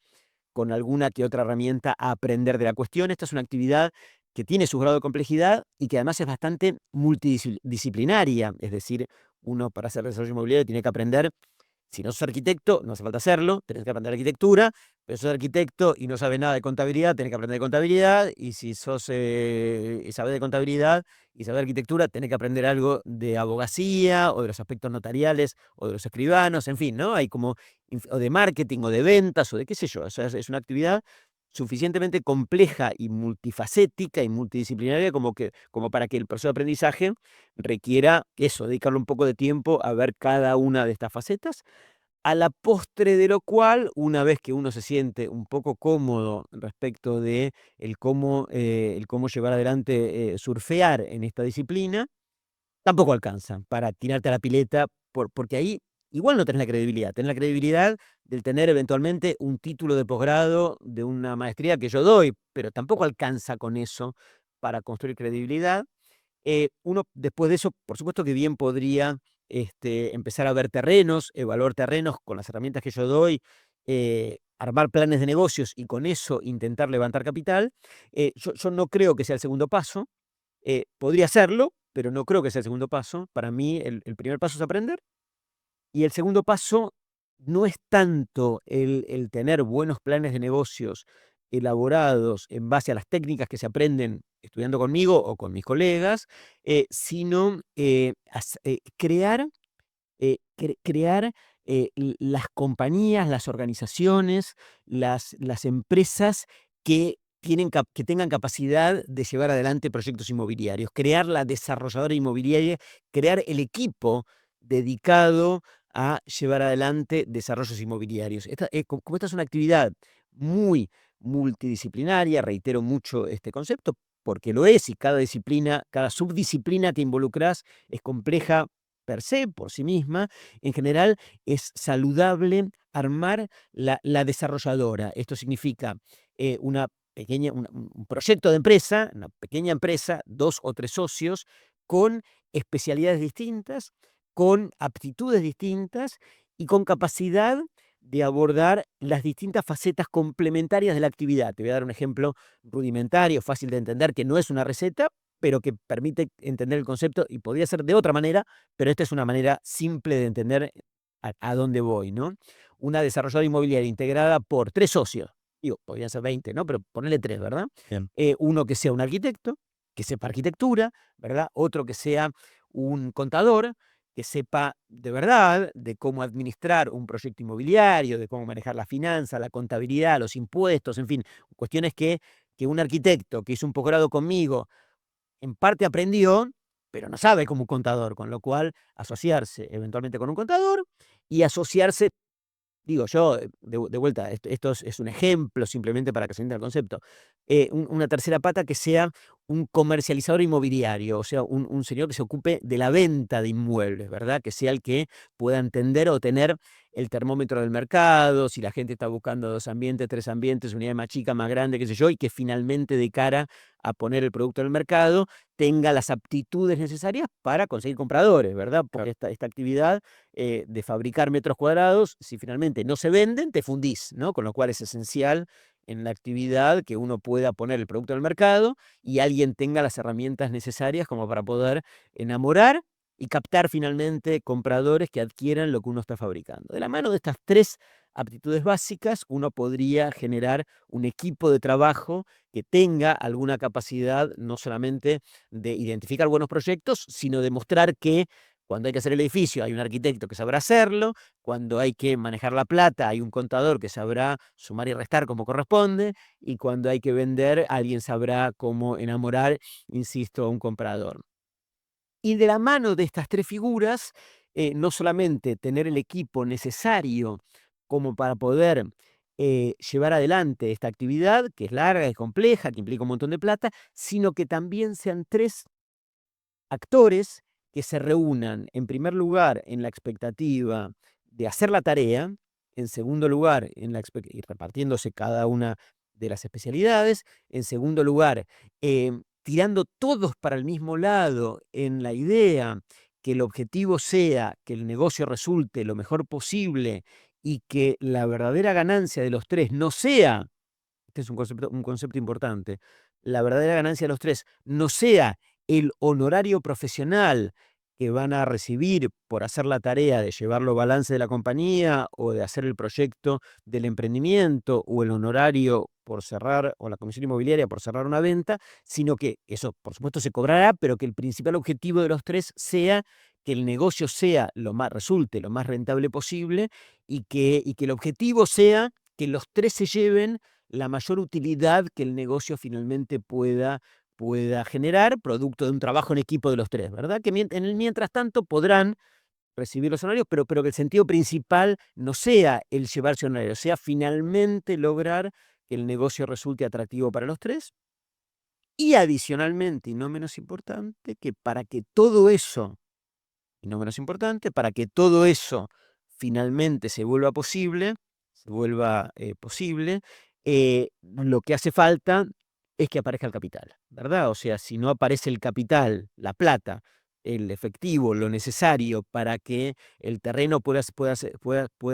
con alguna que otra herramienta a aprender de la cuestión. Esta es una actividad que tiene su grado de complejidad y que además es bastante multidisciplinaria. Es decir, uno, para hacer desarrollo inmobiliario, tiene que aprender. Si no sos arquitecto, no hace falta hacerlo, tenés que aprender arquitectura. Pero sos arquitecto y no sabes nada de contabilidad, tenés que aprender de contabilidad. Y si sabés de contabilidad y sabés de arquitectura, tenés que aprender algo de abogacía o de los aspectos notariales o de los escribanos, en fin, ¿no? Hay como, o de marketing o de ventas o de qué sé yo. O sea, es una actividad suficientemente compleja y multifacética y multidisciplinaria como para que el proceso de aprendizaje requiera eso, dedicarle un poco de tiempo a ver cada una de estas facetas. A la postre de lo cual, una vez que uno se siente un poco cómodo respecto de el cómo llevar adelante, surfear en esta disciplina, tampoco alcanza para tirarte a la pileta, porque ahí igual no tenés la credibilidad. Tenés la credibilidad del tener eventualmente un título de posgrado de una maestría que yo doy, pero tampoco alcanza con eso para construir credibilidad. Uno, después de eso, por supuesto que bien podría empezar a ver terrenos, evaluar terrenos con las herramientas que yo doy, armar planes de negocios y con eso intentar levantar capital. Yo no creo que sea el segundo paso. Podría serlo, pero no creo que sea el segundo paso. Para mí, el primer paso es aprender, y el segundo paso no es tanto el tener buenos planes de negocios elaborados en base a las técnicas que se aprenden estudiando conmigo o con mis colegas, sino crear las compañías, las organizaciones, las empresas que que tengan capacidad de llevar adelante proyectos inmobiliarios, crear la desarrolladora inmobiliaria, crear el equipo dedicado a llevar adelante desarrollos inmobiliarios. Como esta es una actividad muy multidisciplinaria, reitero mucho este concepto, porque lo es, y cada disciplina, cada subdisciplina que involucras es compleja per se, por sí misma. En general, es saludable armar la desarrolladora. Esto significa una un proyecto de empresa, una pequeña empresa, 2 o 3 socios, con especialidades distintas, con aptitudes distintas y con capacidad de abordar las distintas facetas complementarias de la actividad. Te voy a dar un ejemplo rudimentario, fácil de entender, que no es una receta, pero que permite entender el concepto y podría ser de otra manera, pero esta es una manera simple de entender a dónde voy, ¿no? Una desarrolladora inmobiliaria integrada por 3 socios, digo, podrían ser 20, ¿no? Pero ponele 3, ¿verdad? Bien. Uno que sea un arquitecto, que sepa arquitectura, ¿verdad? Otro que sea un contador, que sepa de verdad de cómo administrar un proyecto inmobiliario, de cómo manejar la finanza, la contabilidad, los impuestos, en fin, cuestiones que un arquitecto que hizo un posgrado conmigo en parte aprendió, pero no sabe como un contador, con lo cual asociarse eventualmente con un contador y asociarse. Digo yo, de vuelta, esto es un ejemplo simplemente para que se entienda el concepto. Una tercera pata que sea un comercializador inmobiliario, o sea, un señor que se ocupe de la venta de inmuebles, ¿verdad? Que sea el que pueda entender o tener el termómetro del mercado, si la gente está buscando 2 ambientes, 3 ambientes, unidad más chica, más grande, qué sé yo, y que finalmente de cara a poner el producto en el mercado tenga las aptitudes necesarias para conseguir compradores, ¿verdad? Porque Claro. esta actividad de fabricar metros cuadrados, si finalmente no se venden, te fundís, ¿no? Con lo cual es esencial en la actividad que uno pueda poner el producto al mercado y alguien tenga las herramientas necesarias como para poder enamorar y captar finalmente compradores que adquieran lo que uno está fabricando. De la mano de estas 3 aptitudes básicas, uno podría generar un equipo de trabajo que tenga alguna capacidad no solamente de identificar buenos proyectos, sino de mostrar que cuando hay que hacer el edificio hay un arquitecto que sabrá hacerlo, cuando hay que manejar la plata hay un contador que sabrá sumar y restar como corresponde, y cuando hay que vender alguien sabrá cómo enamorar, insisto, a un comprador. Y de la mano de estas 3 figuras, no solamente tener el equipo necesario como para poder llevar adelante esta actividad, que es larga, es compleja, que implica un montón de plata, sino que también sean 3 actores que se reúnan, en primer lugar, en la expectativa de hacer la tarea, en segundo lugar, y repartiéndose cada una de las especialidades, en segundo lugar, tirando todos para el mismo lado en la idea que el objetivo sea que el negocio resulte lo mejor posible y que la verdadera ganancia de los 3 no sea, este es un concepto importante, la verdadera ganancia de los 3 no sea el honorario profesional que van a recibir por hacer la tarea de llevar los balances de la compañía o de hacer el proyecto del emprendimiento o el honorario por cerrar o la comisión inmobiliaria por cerrar una venta, sino que eso, por supuesto, se cobrará, pero que el principal objetivo de los 3 sea que el negocio sea resulte lo más rentable posible y que el objetivo sea que los 3 se lleven la mayor utilidad que el negocio finalmente pueda generar, producto de un trabajo en equipo de los 3, ¿verdad? Que en el mientras tanto podrán recibir los honorarios, pero que el sentido principal no sea el llevarse honorarios, sea finalmente lograr que el negocio resulte atractivo para los 3. Y adicionalmente, y no menos importante, que para que todo eso, y no menos importante, para que todo eso finalmente se vuelva posible, lo que hace falta es que aparezca el capital, ¿verdad? O sea, si no aparece el capital, la plata, el efectivo, lo necesario para que el terreno pueda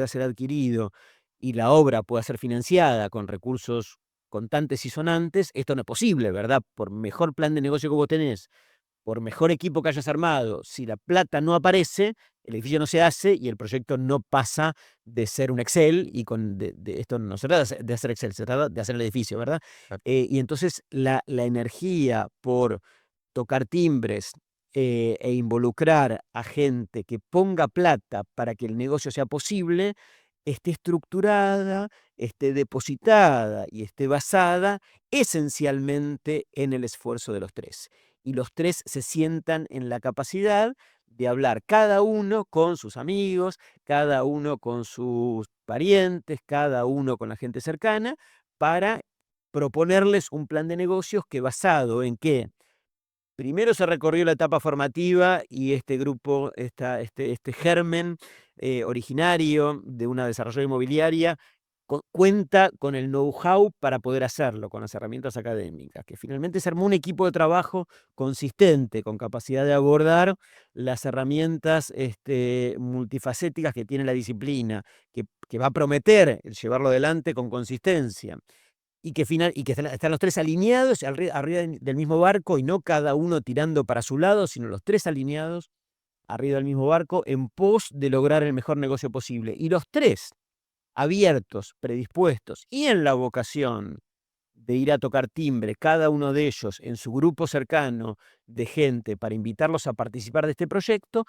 ser adquirido y la obra pueda ser financiada con recursos contantes y sonantes, esto no es posible, ¿verdad? Por mejor plan de negocio que vos tenés, por mejor equipo que hayas armado, si la plata no aparece, el edificio no se hace y el proyecto no pasa de ser un Excel esto no se trata de hacer Excel, se trata de hacer el edificio, ¿verdad? Claro. Y entonces la energía por tocar timbres e involucrar a gente que ponga plata para que el negocio sea posible, esté estructurada, esté depositada y esté basada esencialmente en el esfuerzo de los 3 y los 3 se sientan en la capacidad de hablar cada uno con sus amigos, cada uno con sus parientes, cada uno con la gente cercana, para proponerles un plan de negocios que basado en que primero se recorrió la etapa formativa y este grupo, este germen originario de una desarrolladora inmobiliaria cuenta con el know-how para poder hacerlo, con las herramientas académicas, que finalmente se armó un equipo de trabajo consistente, con capacidad de abordar las herramientas multifacéticas que tiene la disciplina, que va a prometer llevarlo adelante con consistencia. Y que están los tres alineados arriba del mismo barco, y no cada uno tirando para su lado, sino los tres alineados arriba del mismo barco en pos de lograr el mejor negocio posible. Y los tres abiertos, predispuestos y en la vocación de ir a tocar timbre, cada uno de ellos en su grupo cercano de gente, para invitarlos a participar de este proyecto.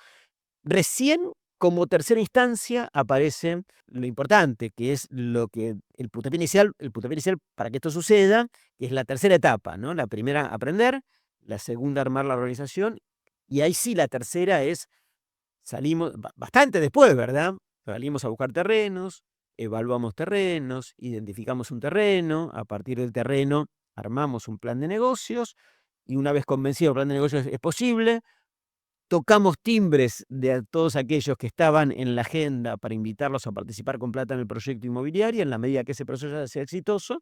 Recién, como tercera instancia, aparece lo importante, que es lo que el puntapié inicial para que esto suceda, que es la tercera etapa, ¿no? La primera, aprender; la segunda, armar la organización; y ahí sí, la tercera es, salimos bastante después, ¿verdad? Salimos a buscar terrenos, evaluamos terrenos, identificamos un terreno, a partir del terreno armamos un plan de negocios, y una vez convencido el plan de negocios es posible, tocamos timbres de todos aquellos que estaban en la agenda para invitarlos a participar con plata en el proyecto inmobiliario. En la medida que ese proceso sea exitoso,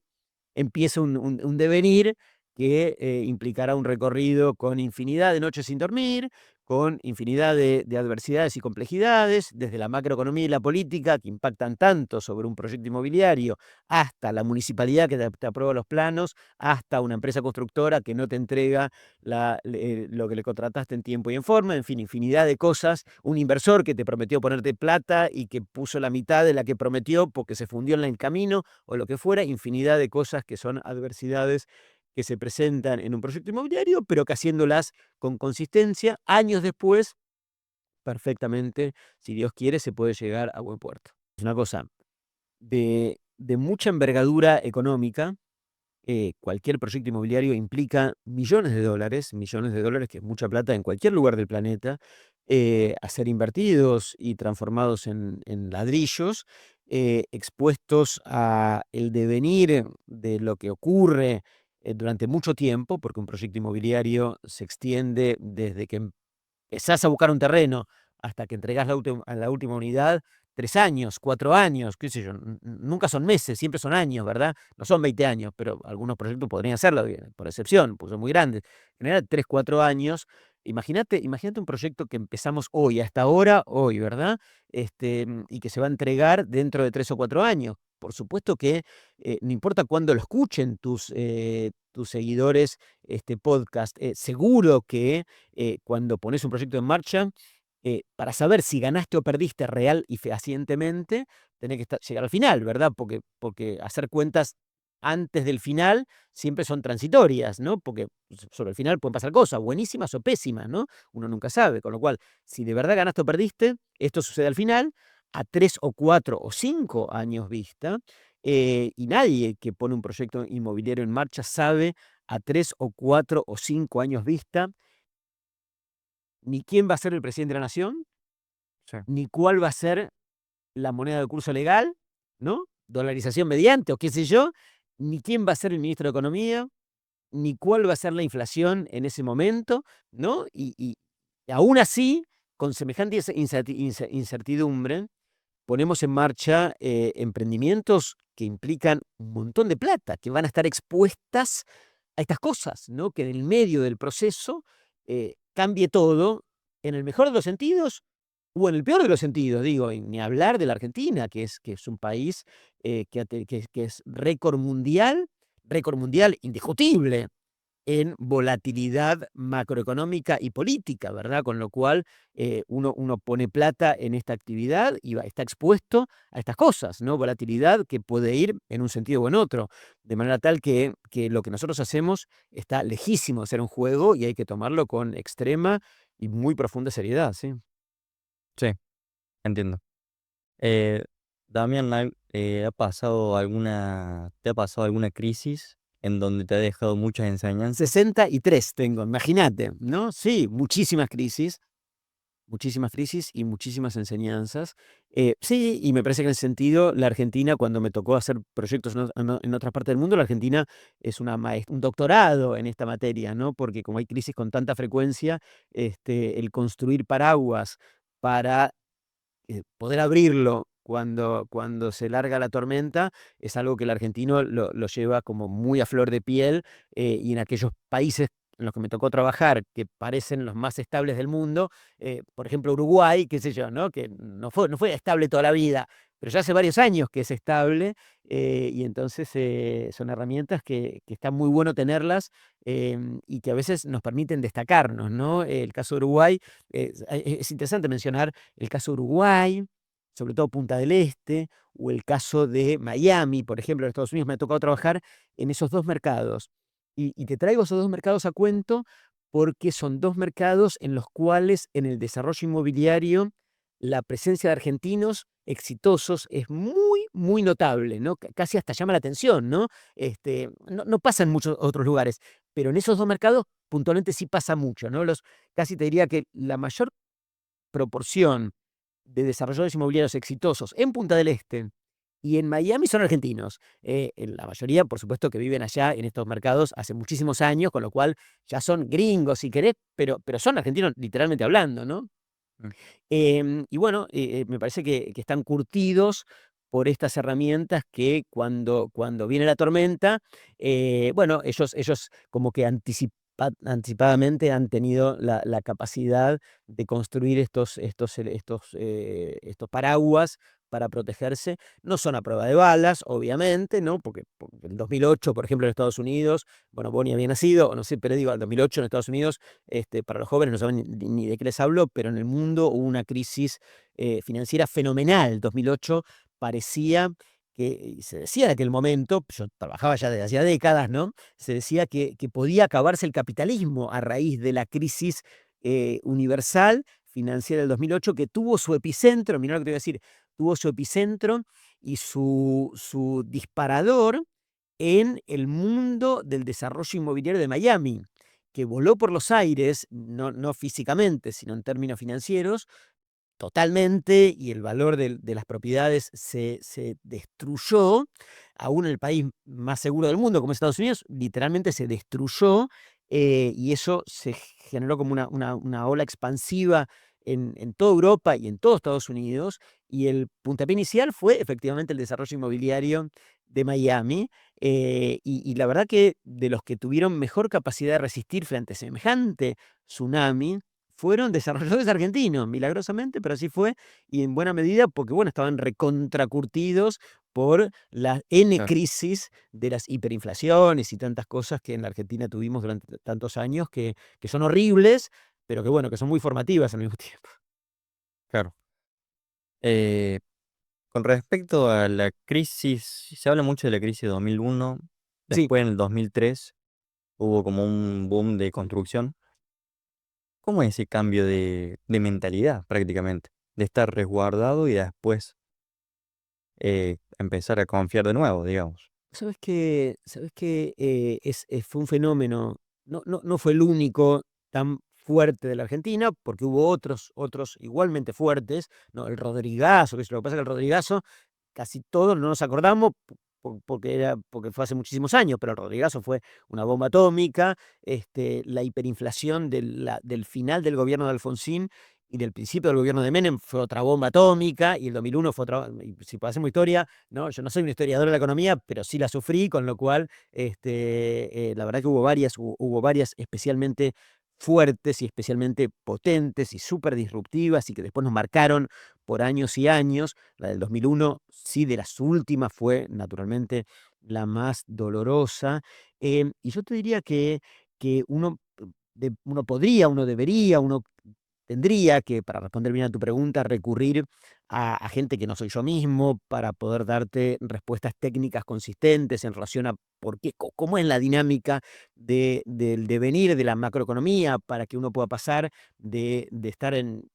empieza un devenir que implicará un recorrido con infinidad de noches sin dormir, con infinidad de adversidades y complejidades, desde la macroeconomía y la política, que impactan tanto sobre un proyecto inmobiliario, hasta la municipalidad que te aprueba los planos, hasta una empresa constructora que no te entrega lo que le contrataste en tiempo y en forma. En fin, infinidad de cosas. Un inversor que te prometió ponerte plata y que puso la mitad de la que prometió porque se fundió en el camino, o lo que fuera. Infinidad de cosas que son adversidades que se presentan en un proyecto inmobiliario, pero que, haciéndolas con consistencia, años después, perfectamente, si Dios quiere, se puede llegar a buen puerto. Es una cosa de mucha envergadura económica. Cualquier proyecto inmobiliario implica millones de dólares, que es mucha plata en cualquier lugar del planeta, a ser invertidos y transformados en ladrillos, expuestos a el devenir de lo que ocurre durante mucho tiempo, porque un proyecto inmobiliario se extiende desde que empezás a buscar un terreno hasta que entregás a la última unidad, 3 años, 4 años, qué sé yo, nunca son meses, siempre son años, ¿verdad? No son 20 años, pero algunos proyectos podrían serlo, por excepción, pues son muy grandes. En general, 3, 4 años. Imagínate un proyecto que empezamos hoy, hasta ahora, hoy, ¿verdad? Y que se va a entregar dentro de 3 o 4 años. Por supuesto que no importa cuándo lo escuchen tus seguidores, este podcast, seguro que cuando pones un proyecto en marcha, para saber si ganaste o perdiste real y fehacientemente, tenés que llegar al final, ¿verdad? Porque hacer cuentas antes del final siempre son transitorias, ¿no? Porque sobre el final pueden pasar cosas, buenísimas o pésimas, ¿no? Uno nunca sabe. Con lo cual, si de verdad ganaste o perdiste, esto sucede al final, a 3 o 4 o 5 años vista, y nadie que pone un proyecto inmobiliario en marcha sabe a 3 o 4 o 5 años vista ni quién va a ser el presidente de la nación, Sí. ni cuál va a ser la moneda de curso legal, ¿no? Dolarización mediante, o qué sé yo, ni quién va a ser el ministro de Economía, ni cuál va a ser la inflación en ese momento, ¿no? Y aún así, con semejante incertidumbre, ponemos en marcha emprendimientos que implican un montón de plata, que van a estar expuestas a estas cosas, ¿no? Que en el medio del proceso cambie todo, en el mejor de los sentidos o en el peor de los sentidos, digo, y ni hablar de la Argentina, que es un país que es récord mundial indiscutible en volatilidad macroeconómica y política, ¿verdad? Con lo cual uno pone plata en esta actividad y está expuesto a estas cosas, ¿no? Volatilidad que puede ir en un sentido o en otro, de manera tal que lo que nosotros hacemos está lejísimo de ser un juego, y hay que tomarlo con extrema y muy profunda seriedad, ¿sí? Sí, entiendo. Eh, Damián, ¿te ha pasado alguna crisis en donde te ha dejado muchas enseñanzas? 63 tengo, imagínate, ¿no? Sí, muchísimas crisis y muchísimas enseñanzas. Sí, y me parece que en ese sentido, la Argentina, cuando me tocó hacer proyectos en otras partes del mundo, la Argentina es un doctorado en esta materia, ¿no? Porque como hay crisis con tanta frecuencia, el construir paraguas para poder abrirlo cuando se larga la tormenta, es algo que el argentino lo lleva como muy a flor de piel, y en aquellos países en los que me tocó trabajar, que parecen los más estables del mundo, por ejemplo, Uruguay, qué sé yo, ¿no? Que no fue estable toda la vida, pero ya hace varios años que es estable, y entonces son herramientas que está muy bueno tenerlas, y que a veces nos permiten destacarnos, ¿no? El caso de Uruguay, es interesante mencionar el caso de Uruguay, sobre todo Punta del Este, o el caso de Miami, por ejemplo, en Estados Unidos. Me ha tocado trabajar en esos dos mercados. Y te traigo esos dos mercados a cuento porque son dos mercados en los cuales en el desarrollo inmobiliario la presencia de argentinos exitosos es muy, muy notable, ¿no? Casi hasta llama la atención, ¿no? No pasa en muchos otros lugares, pero en esos dos mercados puntualmente sí pasa mucho, ¿no? Casi te diría que la mayor proporción de desarrolladores inmobiliarios exitosos en Punta del Este y en Miami son argentinos. La mayoría, por supuesto, que viven allá en estos mercados hace muchísimos años, con lo cual ya son gringos, si querés, pero son argentinos literalmente hablando, ¿no? Mm. Y bueno, me parece que están curtidos por estas herramientas que cuando viene la tormenta, bueno, ellos como que anticipadamente han tenido la capacidad de construir estos paraguas para protegerse. No son a prueba de balas, obviamente, ¿no? Porque en 2008, por ejemplo, en Estados Unidos, bueno, Bonnie había nacido, o no sé, pero digo, en 2008 en Estados Unidos, para los jóvenes no saben ni de qué les hablo, pero en el mundo hubo una crisis financiera fenomenal. 2008 parecía y se decía en aquel momento, yo trabajaba ya desde hacía décadas, ¿no? Se decía que podía acabarse el capitalismo a raíz de la crisis universal financiera del 2008, que tuvo su epicentro, mirá lo que te voy a decir, tuvo su epicentro y su disparador en el mundo del desarrollo inmobiliario de Miami, que voló por los aires, no físicamente, sino en términos financieros, totalmente, y el valor de las propiedades se destruyó, aún en el país más seguro del mundo, como Estados Unidos, literalmente se destruyó, y eso se generó como una ola expansiva en toda Europa y en todo Estados Unidos, y el puntapié inicial fue efectivamente el desarrollo inmobiliario de Miami, y la verdad que de los que tuvieron mejor capacidad de resistir frente a semejante tsunami, fueron desarrolladores argentinos, milagrosamente, pero así fue, y en buena medida porque, bueno, estaban recontracurtidos por la N Claro. crisis de las hiperinflaciones y tantas cosas que en la Argentina tuvimos durante tantos años que son horribles, pero que, bueno, que son muy formativas al mismo tiempo. Claro. Eh, con respecto a la crisis, se habla mucho de la crisis de 2001. Sí. Después, en el 2003, hubo como un boom de construcción. ¿Cómo es ese cambio de mentalidad prácticamente? De estar resguardado y después empezar a confiar de nuevo, digamos. ¿Sabes qué? Fue un fenómeno, no fue el único tan fuerte de la Argentina, porque hubo otros igualmente fuertes, ¿no? El Rodrigazo, que es lo que pasa, que el Rodrigazo casi todos no nos acordamos porque fue hace muchísimos años, pero el Rodrigazo fue una bomba atómica. La hiperinflación del final del gobierno de Alfonsín y del principio del gobierno de Menem fue otra bomba atómica, y el 2001 fue otra. Y si hacemos historia, ¿no? Yo no soy un historiador de la economía, pero sí la sufrí, con lo cual, la verdad que hubo varias especialmente fuertes y especialmente potentes y súper disruptivas, y que después nos marcaron por años y años. La del 2001, sí, de las últimas, fue naturalmente la más dolorosa. Y yo te diría que uno debería, uno tendría que, para responder bien a tu pregunta, recurrir a gente que no soy yo mismo para poder darte respuestas técnicas consistentes en relación a por qué, cómo es la dinámica del devenir de la macroeconomía, para que uno pueda pasar de estar en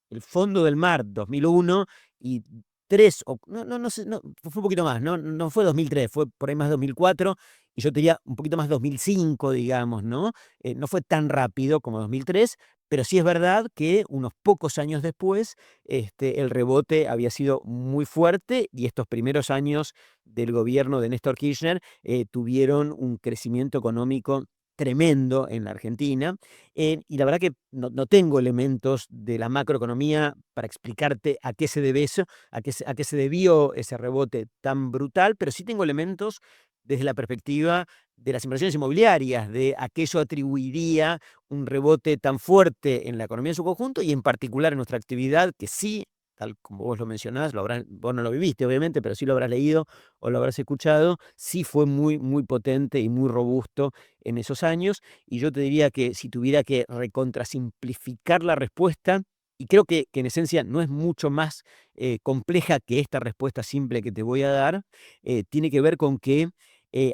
el fondo del mar 2001 y 3 o no sé, fue un poquito más, no fue 2003, fue por ahí más 2004, y yo te diría un poquito más 2005, digamos, ¿no? No fue tan rápido como 2003, pero sí es verdad que unos pocos años después, el rebote había sido muy fuerte, y estos primeros años del gobierno de Néstor Kirchner tuvieron un crecimiento económico tremendo en la Argentina, y la verdad que no tengo elementos de la macroeconomía para explicarte a qué se debe eso, a qué se debió ese rebote tan brutal, pero sí tengo elementos desde la perspectiva de las inversiones inmobiliarias, de a qué yo atribuiría un rebote tan fuerte en la economía en su conjunto y en particular en nuestra actividad, que sí, tal como vos lo mencionás, vos no lo viviste obviamente, pero sí lo habrás leído o lo habrás escuchado, sí fue muy, muy potente y muy robusto en esos años. Y yo te diría que si tuviera que recontrasimplificar la respuesta, y creo que en esencia no es mucho más compleja que esta respuesta simple que te voy a dar, tiene que ver con que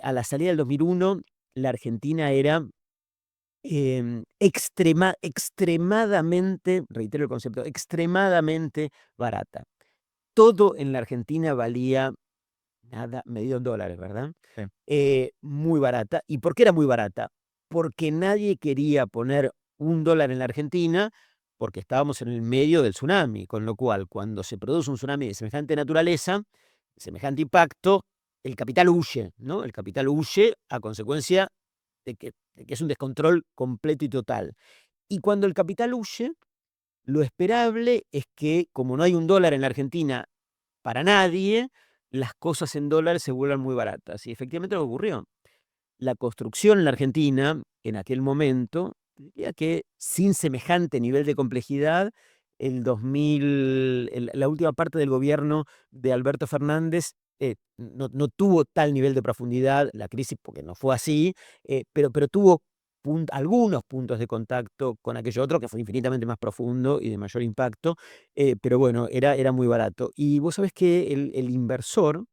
a la salida del 2001 la Argentina era extremadamente, reitero el concepto, extremadamente barata. Todo en la Argentina valía nada, medido en dólares, ¿verdad? Sí. Muy barata. ¿Y por qué era muy barata? Porque nadie quería poner $1 en la Argentina porque estábamos en el medio del tsunami, con lo cual cuando se produce un tsunami de semejante naturaleza, semejante impacto, el capital huye, ¿no? El capital huye a consecuencia de que es un descontrol completo y total. Y cuando el capital huye, lo esperable es que, como no hay $1 en la Argentina para nadie, las cosas en dólares se vuelvan muy baratas. Y efectivamente lo que ocurrió. La construcción en la Argentina, en aquel momento, diría que sin semejante nivel de complejidad, el 2000, la última parte del gobierno de Alberto Fernández no tuvo tal nivel de profundidad, la crisis, porque no fue así, pero tuvo algunos puntos de contacto con aquello otro que fue infinitamente más profundo y de mayor impacto, pero bueno, era muy barato. Y vos sabés que el inversor,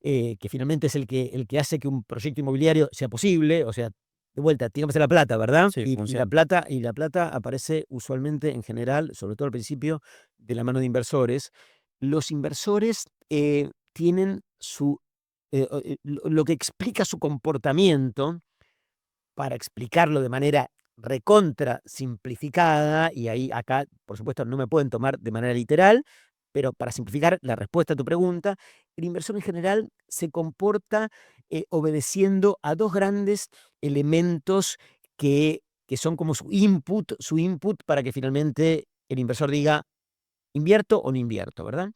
que finalmente es el que hace que un proyecto inmobiliario sea posible, o sea, de vuelta, tiene que ser la plata, ¿verdad? Sí, Y la funciona. plata aparece usualmente en general, sobre todo al principio, de la mano de inversores. Los inversores tienen lo que explica su comportamiento, para explicarlo de manera recontra simplificada, y ahí acá, por supuesto, no me pueden tomar de manera literal, pero para simplificar la respuesta a tu pregunta, el inversor en general se comporta obedeciendo a dos grandes elementos que son como su input para que finalmente el inversor diga, ¿invierto o no invierto, verdad?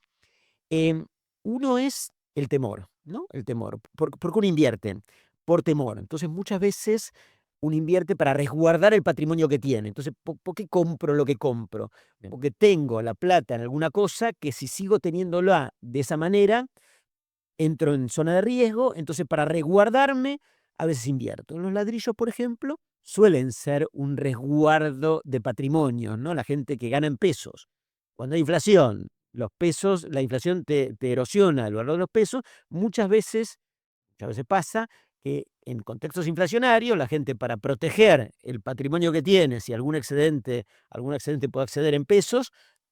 Em, Uno es el temor, ¿no? El temor. ¿Por qué uno invierte? Por temor. Entonces, muchas veces uno invierte para resguardar el patrimonio que tiene. Entonces, ¿por qué compro lo que compro? Bien. Porque tengo la plata en alguna cosa que si sigo teniéndola de esa manera, entro en zona de riesgo, entonces para resguardarme, a veces invierto. Los ladrillos, por ejemplo, suelen ser un resguardo de patrimonio, ¿no? La gente que gana en pesos. Cuando hay inflación, la inflación te erosiona el valor de los pesos. Muchas veces pasa que en contextos inflacionarios, la gente, para proteger el patrimonio que tiene, si algún excedente puede acceder en pesos,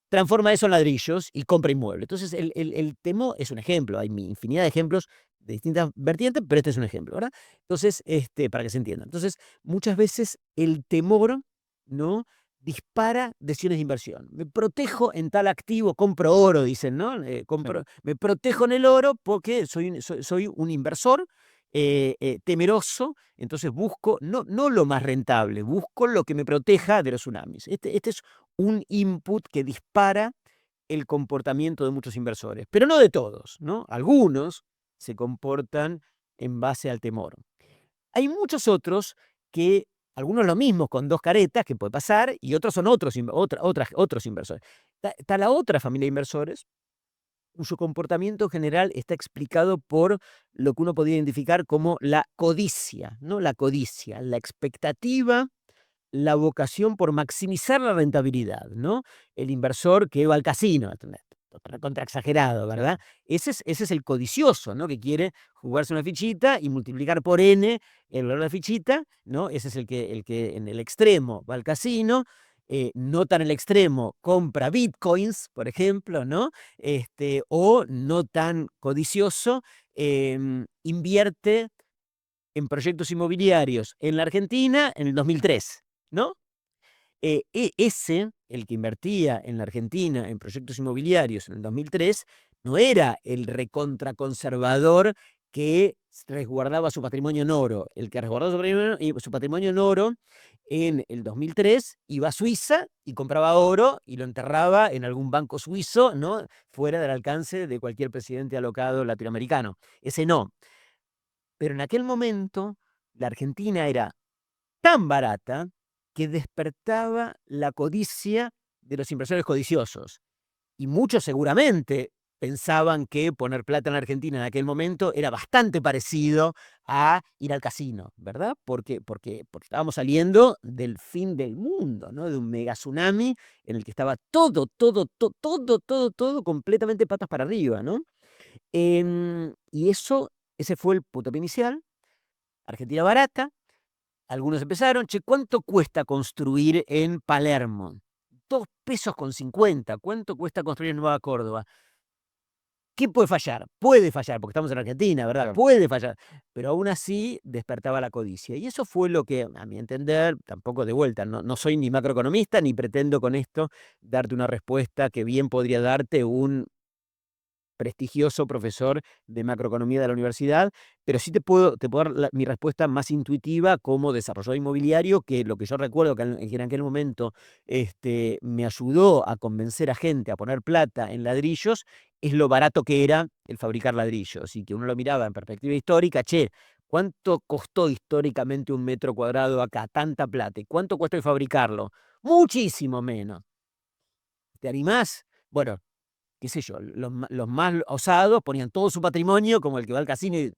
transforma eso en ladrillos y compra inmueble. Entonces, el temor es un ejemplo. Hay infinidad de ejemplos de distintas vertientes, pero este es un ejemplo, ¿verdad? Entonces, para que se entienda. Entonces, muchas veces el temor, ¿no?, dispara decisiones de inversión. Me protejo en tal activo, compro oro, dicen, ¿no? Me protejo en el oro porque soy un inversor temeroso, entonces busco no lo más rentable, busco lo que me proteja de los tsunamis. Este es un input que dispara el comportamiento de muchos inversores, pero no de todos, ¿no? Algunos se comportan en base al temor. Hay muchos otros que, algunos lo mismos con dos caretas, que puede pasar, y otros son otros inversores. Está la otra familia de inversores cuyo comportamiento general está explicado por lo que uno podría identificar como la codicia, ¿no? La codicia, la expectativa, la vocación por maximizar la rentabilidad, ¿no? El inversor que va al casino, contra exagerado, ¿verdad? Ese es el codicioso, ¿no? Que quiere jugarse una fichita y multiplicar por n el valor de la fichita, ¿no? Ese es el que en el extremo va al casino, no tan el extremo compra bitcoins, por ejemplo, ¿no? O no tan codicioso, invierte en proyectos inmobiliarios en la Argentina en el 2003, ¿no? El que invertía en la Argentina en proyectos inmobiliarios en el 2003, no era el recontraconservador que resguardaba su patrimonio en oro. El que resguardaba su patrimonio en oro en el 2003 iba a Suiza y compraba oro y lo enterraba en algún banco suizo, ¿no? Fuera del alcance de cualquier presidente alocado latinoamericano. Ese no. Pero en aquel momento la Argentina era tan barata que despertaba la codicia de los inversores codiciosos. Y muchos seguramente pensaban que poner plata en Argentina en aquel momento era bastante parecido a ir al casino, ¿verdad? Porque estábamos saliendo del fin del mundo, ¿no? De un mega tsunami en el que estaba todo completamente patas para arriba, ¿no? Y ese fue el puntapié inicial. Argentina barata. Algunos empezaron, che, ¿cuánto cuesta construir en Palermo? 2,50 pesos. ¿Cuánto cuesta construir en Nueva Córdoba? ¿Qué puede fallar? Puede fallar, porque estamos en Argentina, ¿verdad? Claro. Puede fallar. Pero aún así despertaba la codicia. Y eso fue lo que, a mi entender, tampoco de vuelta, no soy ni macroeconomista, ni pretendo con esto darte una respuesta que bien podría darte un prestigioso profesor de macroeconomía de la universidad, pero sí te puedo dar mi respuesta más intuitiva como desarrollador inmobiliario, que lo que yo recuerdo que en aquel momento me ayudó a convencer a gente a poner plata en ladrillos, es lo barato que era el fabricar ladrillos, y que uno lo miraba en perspectiva histórica, che, ¿cuánto costó históricamente un metro cuadrado acá? Tanta plata. ¿Y cuánto cuesta hoy fabricarlo? Muchísimo menos. ¿Te animás? Bueno, qué sé yo, los más osados ponían todo su patrimonio, como el que va al casino, y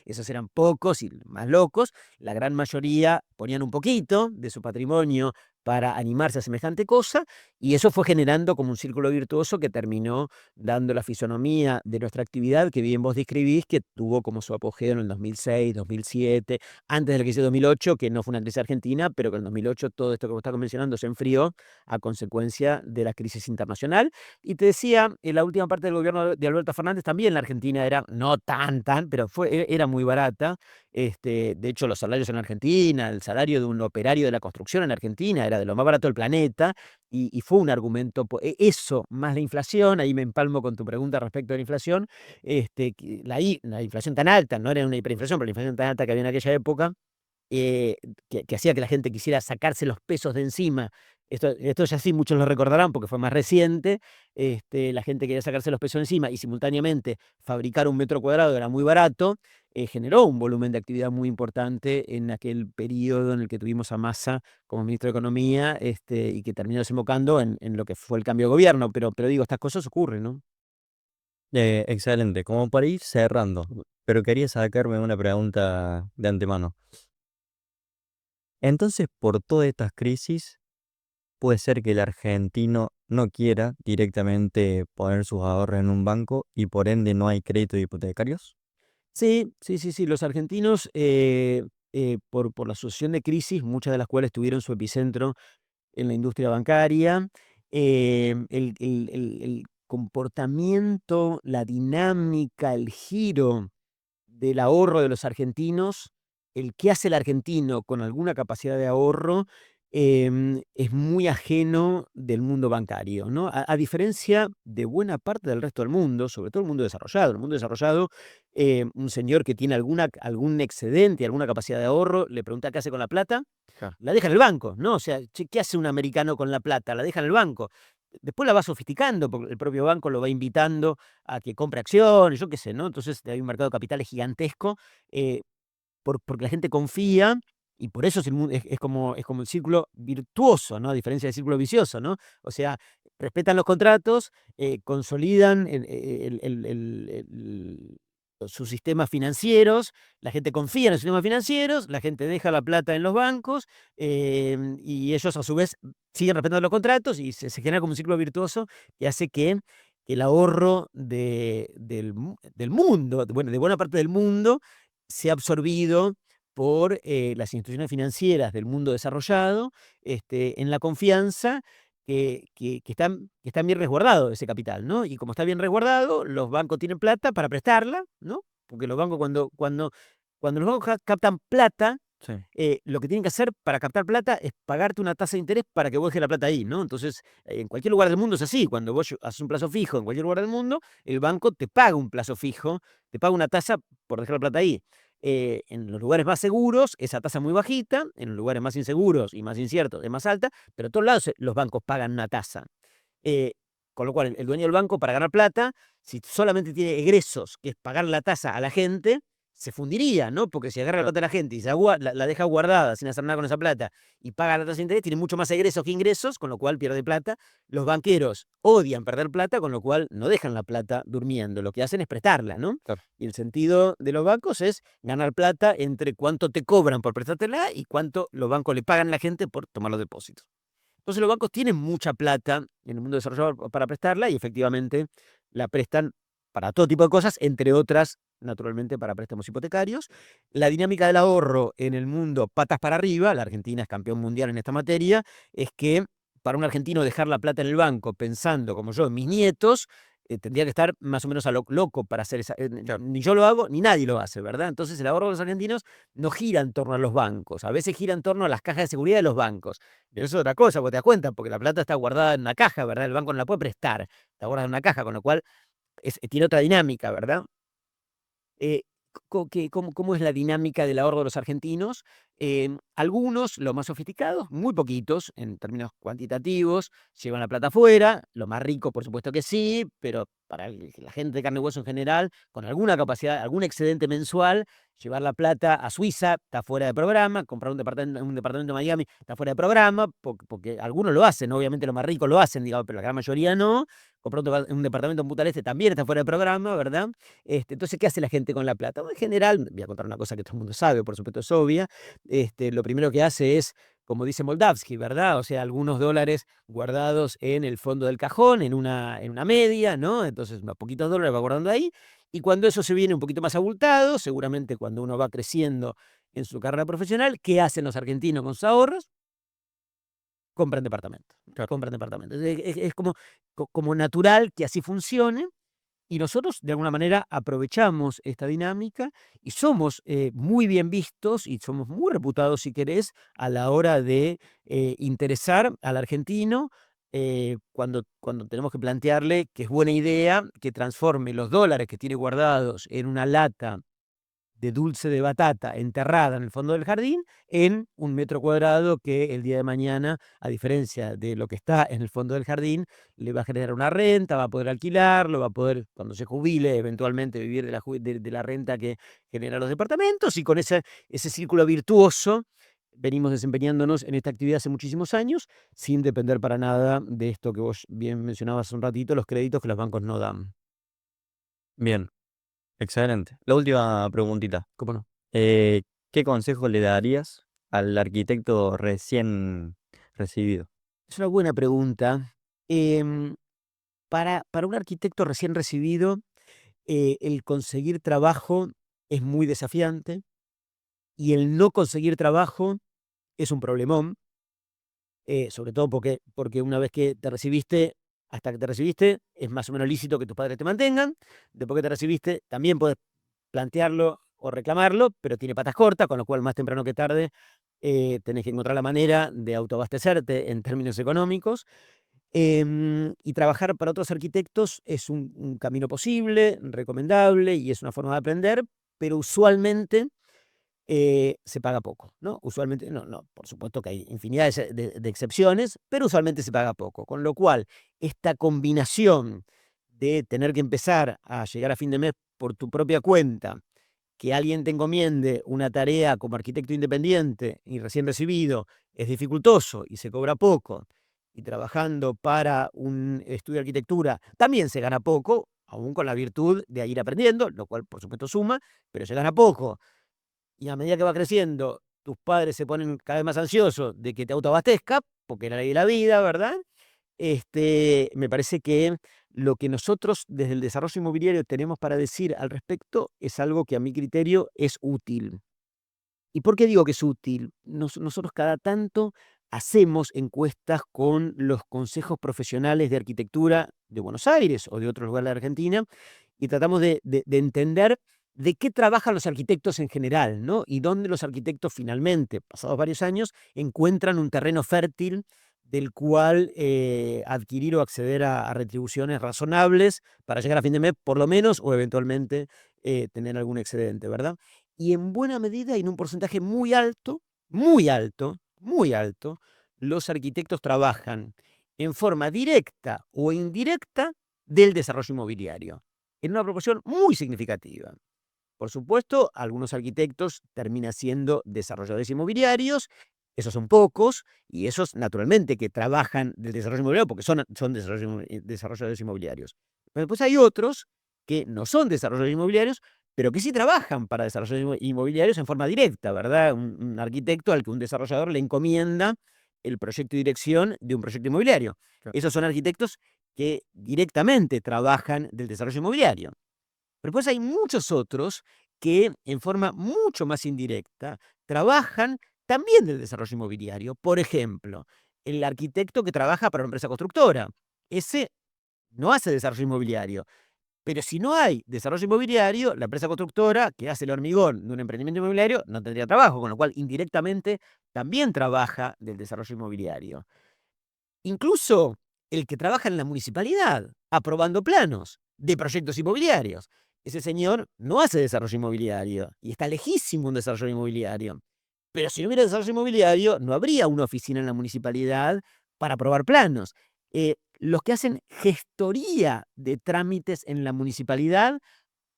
esos eran pocos y más locos. La gran mayoría ponían un poquito de su patrimonio para animarse a semejante cosa, y eso fue generando como un círculo virtuoso que terminó dando la fisonomía de nuestra actividad, que bien vos describís, que tuvo como su apogeo en el 2006, 2007, antes de la crisis de 2008, que no fue una crisis argentina, pero que en el 2008 todo esto que vos estás mencionando se enfrió a consecuencia de la crisis internacional. Y te decía, en la última parte del gobierno de Alberto Fernández también la Argentina era, no tan, pero era muy barata. De hecho, los salarios en Argentina, el salario de un operario de la construcción en Argentina era de lo más barato del planeta, y fue un argumento, eso más la inflación, ahí me empalmo con tu pregunta respecto a la inflación, la inflación tan alta, no era una hiperinflación, pero la inflación tan alta que había en aquella época, eh, que hacía que la gente quisiera sacarse los pesos de encima. Esto ya sí muchos lo recordarán porque fue más reciente. La gente quería sacarse los pesos de encima y simultáneamente fabricar un metro cuadrado era muy barato. Generó un volumen de actividad muy importante en aquel periodo en el que tuvimos a Massa como ministro de Economía, y que terminó desembocando en lo que fue el cambio de gobierno. Pero digo, estas cosas ocurren, ¿no? Excelente, como para ir cerrando, pero quería sacarme una pregunta de antemano. Entonces, por todas estas crisis, puede ser que el argentino no quiera directamente poner sus ahorros en un banco y por ende no hay créditos hipotecarios. Sí. Los argentinos, por la sucesión de crisis, muchas de las cuales tuvieron su epicentro en la industria bancaria, el comportamiento, la dinámica, el giro del ahorro de los argentinos, el qué hace el argentino con alguna capacidad de ahorro, es muy ajeno del mundo bancario, ¿no? A diferencia de buena parte del resto del mundo, sobre todo el mundo desarrollado. El mundo desarrollado, un señor que tiene algún excedente, alguna capacidad de ahorro, le pregunta qué hace con la plata, Claro. la deja en el banco, ¿no? O sea, che, ¿qué hace un americano con la plata? La deja en el banco. Después la va sofisticando, porque el propio banco lo va invitando a que compre acciones, yo qué sé, ¿no? Entonces hay un mercado de capitales gigantesco, porque la gente confía, y por eso es como el círculo virtuoso, ¿no? A diferencia del círculo vicioso, ¿no? O sea, respetan los contratos, consolidan sus sistemas financieros, la gente confía en los sistemas financieros, la gente deja la plata en los bancos, y ellos a su vez siguen respetando los contratos, y se genera como un círculo virtuoso que hace que el ahorro del mundo, de buena parte del mundo, sea absorbido por las instituciones financieras del mundo desarrollado, en la confianza que está bien resguardado ese capital, ¿no? Y como está bien resguardado, los bancos tienen plata para prestarla, ¿no? Porque los bancos, cuando los bancos captan plata, Sí. Lo que tienen que hacer para captar plata es pagarte una tasa de interés para que vos dejes la plata ahí, ¿no? Entonces, en cualquier lugar del mundo es así. Cuando vos haces un plazo fijo en cualquier lugar del mundo, el banco te paga un plazo fijo, te paga una tasa por dejar la plata ahí. En los lugares más seguros, esa tasa es muy bajita, en los lugares más inseguros y más inciertos es más alta, pero en todos lados los bancos pagan una tasa. Eh, con lo cual, el dueño del banco, para ganar plata, si solamente tiene egresos, que es pagar la tasa a la gente, se fundiría, ¿no? Porque si agarra la Claro. plata de la gente y la deja guardada sin hacer nada con esa plata y paga la tasa de interés, tiene mucho más egresos que ingresos, con lo cual pierde plata. Los banqueros odian perder plata, con lo cual no dejan la plata durmiendo. Lo que hacen es prestarla, ¿no? Claro. Y el sentido de los bancos es ganar plata entre cuánto te cobran por prestártela y cuánto los bancos le pagan a la gente por tomar los depósitos. Entonces los bancos tienen mucha plata en el mundo desarrollado para prestarla y efectivamente la prestan para todo tipo de cosas, entre otras, naturalmente, para préstamos hipotecarios. La dinámica del ahorro en el mundo patas para arriba, la Argentina es campeón mundial en esta materia, es que para un argentino dejar la plata en el banco pensando, como yo, en mis nietos, tendría que estar más o menos a lo loco para hacer esa. Claro. Ni yo lo hago, ni nadie lo hace, ¿verdad? Entonces el ahorro de los argentinos no gira en torno a los bancos, a veces gira en torno a las cajas de seguridad de los bancos. Pero eso es otra cosa, porque te das cuenta, porque la plata está guardada en una caja, ¿verdad? El banco no la puede prestar, está guardada en una caja, con lo cual tiene otra dinámica, ¿verdad? Eh, ¿Cómo es la dinámica del ahorro de los argentinos? Algunos, los más sofisticados, muy poquitos en términos cuantitativos, llevan la plata afuera, los más ricos por supuesto que sí, pero para la gente de carne y hueso en general, con alguna capacidad, algún excedente mensual, llevar la plata a Suiza está fuera de programa, comprar un departamento en Miami está fuera de programa, porque algunos lo hacen, obviamente los más ricos lo hacen, digamos, pero la gran mayoría no. Comprar un departamento en Punta del Este también está fuera de programa, ¿verdad? Entonces, ¿qué hace la gente con la plata? En general, voy a contar una cosa que todo el mundo sabe, por supuesto es obvia, lo primero que hace es, como dice Moldavsky, ¿verdad? O sea, algunos dólares guardados en el fondo del cajón, en una media, ¿no? Entonces, unos poquitos dólares va guardando ahí, y cuando eso se viene un poquito más abultado, seguramente cuando uno va creciendo en su carrera profesional, ¿qué hacen los argentinos con sus ahorros? Compran departamentos, Claro. compran departamentos. Es como natural que así funcione, y nosotros, de alguna manera, aprovechamos esta dinámica y somos muy bien vistos y somos muy reputados, si querés, a la hora de interesar al argentino cuando tenemos que plantearle que es buena idea que transforme los dólares que tiene guardados en una lata de dulce de batata enterrada en el fondo del jardín en un metro cuadrado que el día de mañana, a diferencia de lo que está en el fondo del jardín, le va a generar una renta, va a poder alquilarlo, va a poder, cuando se jubile, eventualmente vivir de la renta que generan los departamentos, y con ese círculo virtuoso venimos desempeñándonos en esta actividad hace muchísimos años, sin depender para nada de esto que vos bien mencionabas hace un ratito, los créditos que los bancos no dan. Bien, excelente. La última preguntita. ¿Cómo no? Eh, ¿Qué consejo le darías al arquitecto recién recibido? Es una buena pregunta. Em, para un arquitecto recién recibido, el conseguir trabajo es muy desafiante y el no conseguir trabajo es un problemón, sobre todo porque una vez que te recibiste, hasta que te recibiste, es más o menos lícito que tus padres te mantengan. Después que te recibiste, también puedes plantearlo o reclamarlo, pero tiene patas cortas, con lo cual más temprano que tarde tenés que encontrar la manera de autoabastecerte en términos económicos. Y trabajar para otros arquitectos es un camino posible, recomendable y es una forma de aprender, pero usualmente se paga poco, ¿no? Usualmente, no, no, por supuesto que hay infinidad de excepciones, pero usualmente se paga poco. Con lo cual, esta combinación de tener que empezar a llegar a fin de mes por tu propia cuenta, que alguien te encomiende una tarea como arquitecto independiente y recién recibido es dificultoso y se cobra poco, y trabajando para un estudio de arquitectura también se gana poco, aún con la virtud de ir aprendiendo, lo cual por supuesto suma, pero se gana poco. Y a medida que va creciendo, tus padres se ponen cada vez más ansiosos de que te autoabastezca, porque era la ley de la vida, ¿verdad? Me parece que lo que nosotros desde el desarrollo inmobiliario tenemos para decir al respecto es algo que a mi criterio es útil. ¿Y por qué digo que es útil? Nosotros cada tanto hacemos encuestas con los consejos profesionales de arquitectura de Buenos Aires o de otros lugares de Argentina y tratamos de entender de qué trabajan los arquitectos en general, ¿no? Y dónde los arquitectos finalmente, pasados varios años, encuentran un terreno fértil del cual adquirir o acceder a retribuciones razonables para llegar a fin de mes, por lo menos, o eventualmente tener algún excedente, ¿verdad? Y en buena medida y en un porcentaje muy alto, muy alto, muy alto, los arquitectos trabajan en forma directa o indirecta del desarrollo inmobiliario, en una proporción muy significativa. Por supuesto, algunos arquitectos terminan siendo desarrolladores inmobiliarios, esos son pocos, y esos naturalmente que trabajan del desarrollo inmobiliario porque son desarrolladores inmobiliarios. Pero después hay otros que no son desarrolladores inmobiliarios, pero que sí trabajan para desarrolladores inmobiliarios en forma directa, ¿verdad? Un arquitecto al que un desarrollador le encomienda el proyecto y dirección de un proyecto inmobiliario. Claro. Esos son arquitectos que directamente trabajan del desarrollo inmobiliario. Pero después hay muchos otros que en forma mucho más indirecta trabajan también del desarrollo inmobiliario. Por ejemplo, el arquitecto que trabaja para una empresa constructora. Ese no hace desarrollo inmobiliario. Pero si no hay desarrollo inmobiliario, la empresa constructora que hace el hormigón de un emprendimiento inmobiliario no tendría trabajo, con lo cual indirectamente también trabaja del desarrollo inmobiliario. Incluso el que trabaja en la municipalidad, aprobando planos de proyectos inmobiliarios. Ese señor no hace desarrollo inmobiliario y está lejísimo un desarrollo inmobiliario. Pero si no hubiera desarrollo inmobiliario, no habría una oficina en la municipalidad para aprobar planos. Los que hacen gestoría de trámites en la municipalidad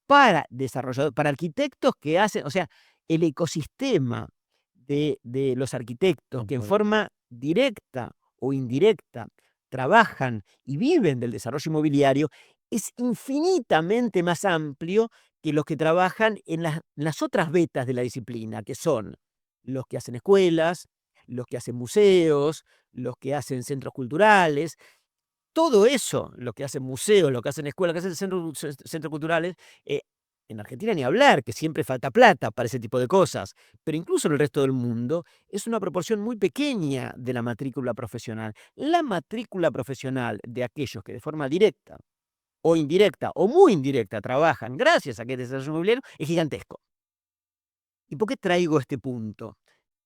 para desarrolladores, para arquitectos que hacen, o sea, el ecosistema de los arquitectos que en forma directa o indirecta trabajan y viven del desarrollo inmobiliario es infinitamente más amplio que los que trabajan en las otras vetas de la disciplina, que son los que hacen escuelas, los que hacen museos, los que hacen centros culturales. Todo eso, lo que hacen museos, lo que hacen escuelas, lo que hacen centros culturales, eh, en Argentina ni hablar, que siempre falta plata para ese tipo de cosas, pero incluso en el resto del mundo es una proporción muy pequeña de la matrícula profesional. La matrícula profesional de aquellos que de forma directa o indirecta o muy indirecta trabajan gracias a que es desarrollo inmobiliario es gigantesco. ¿Y por qué traigo este punto?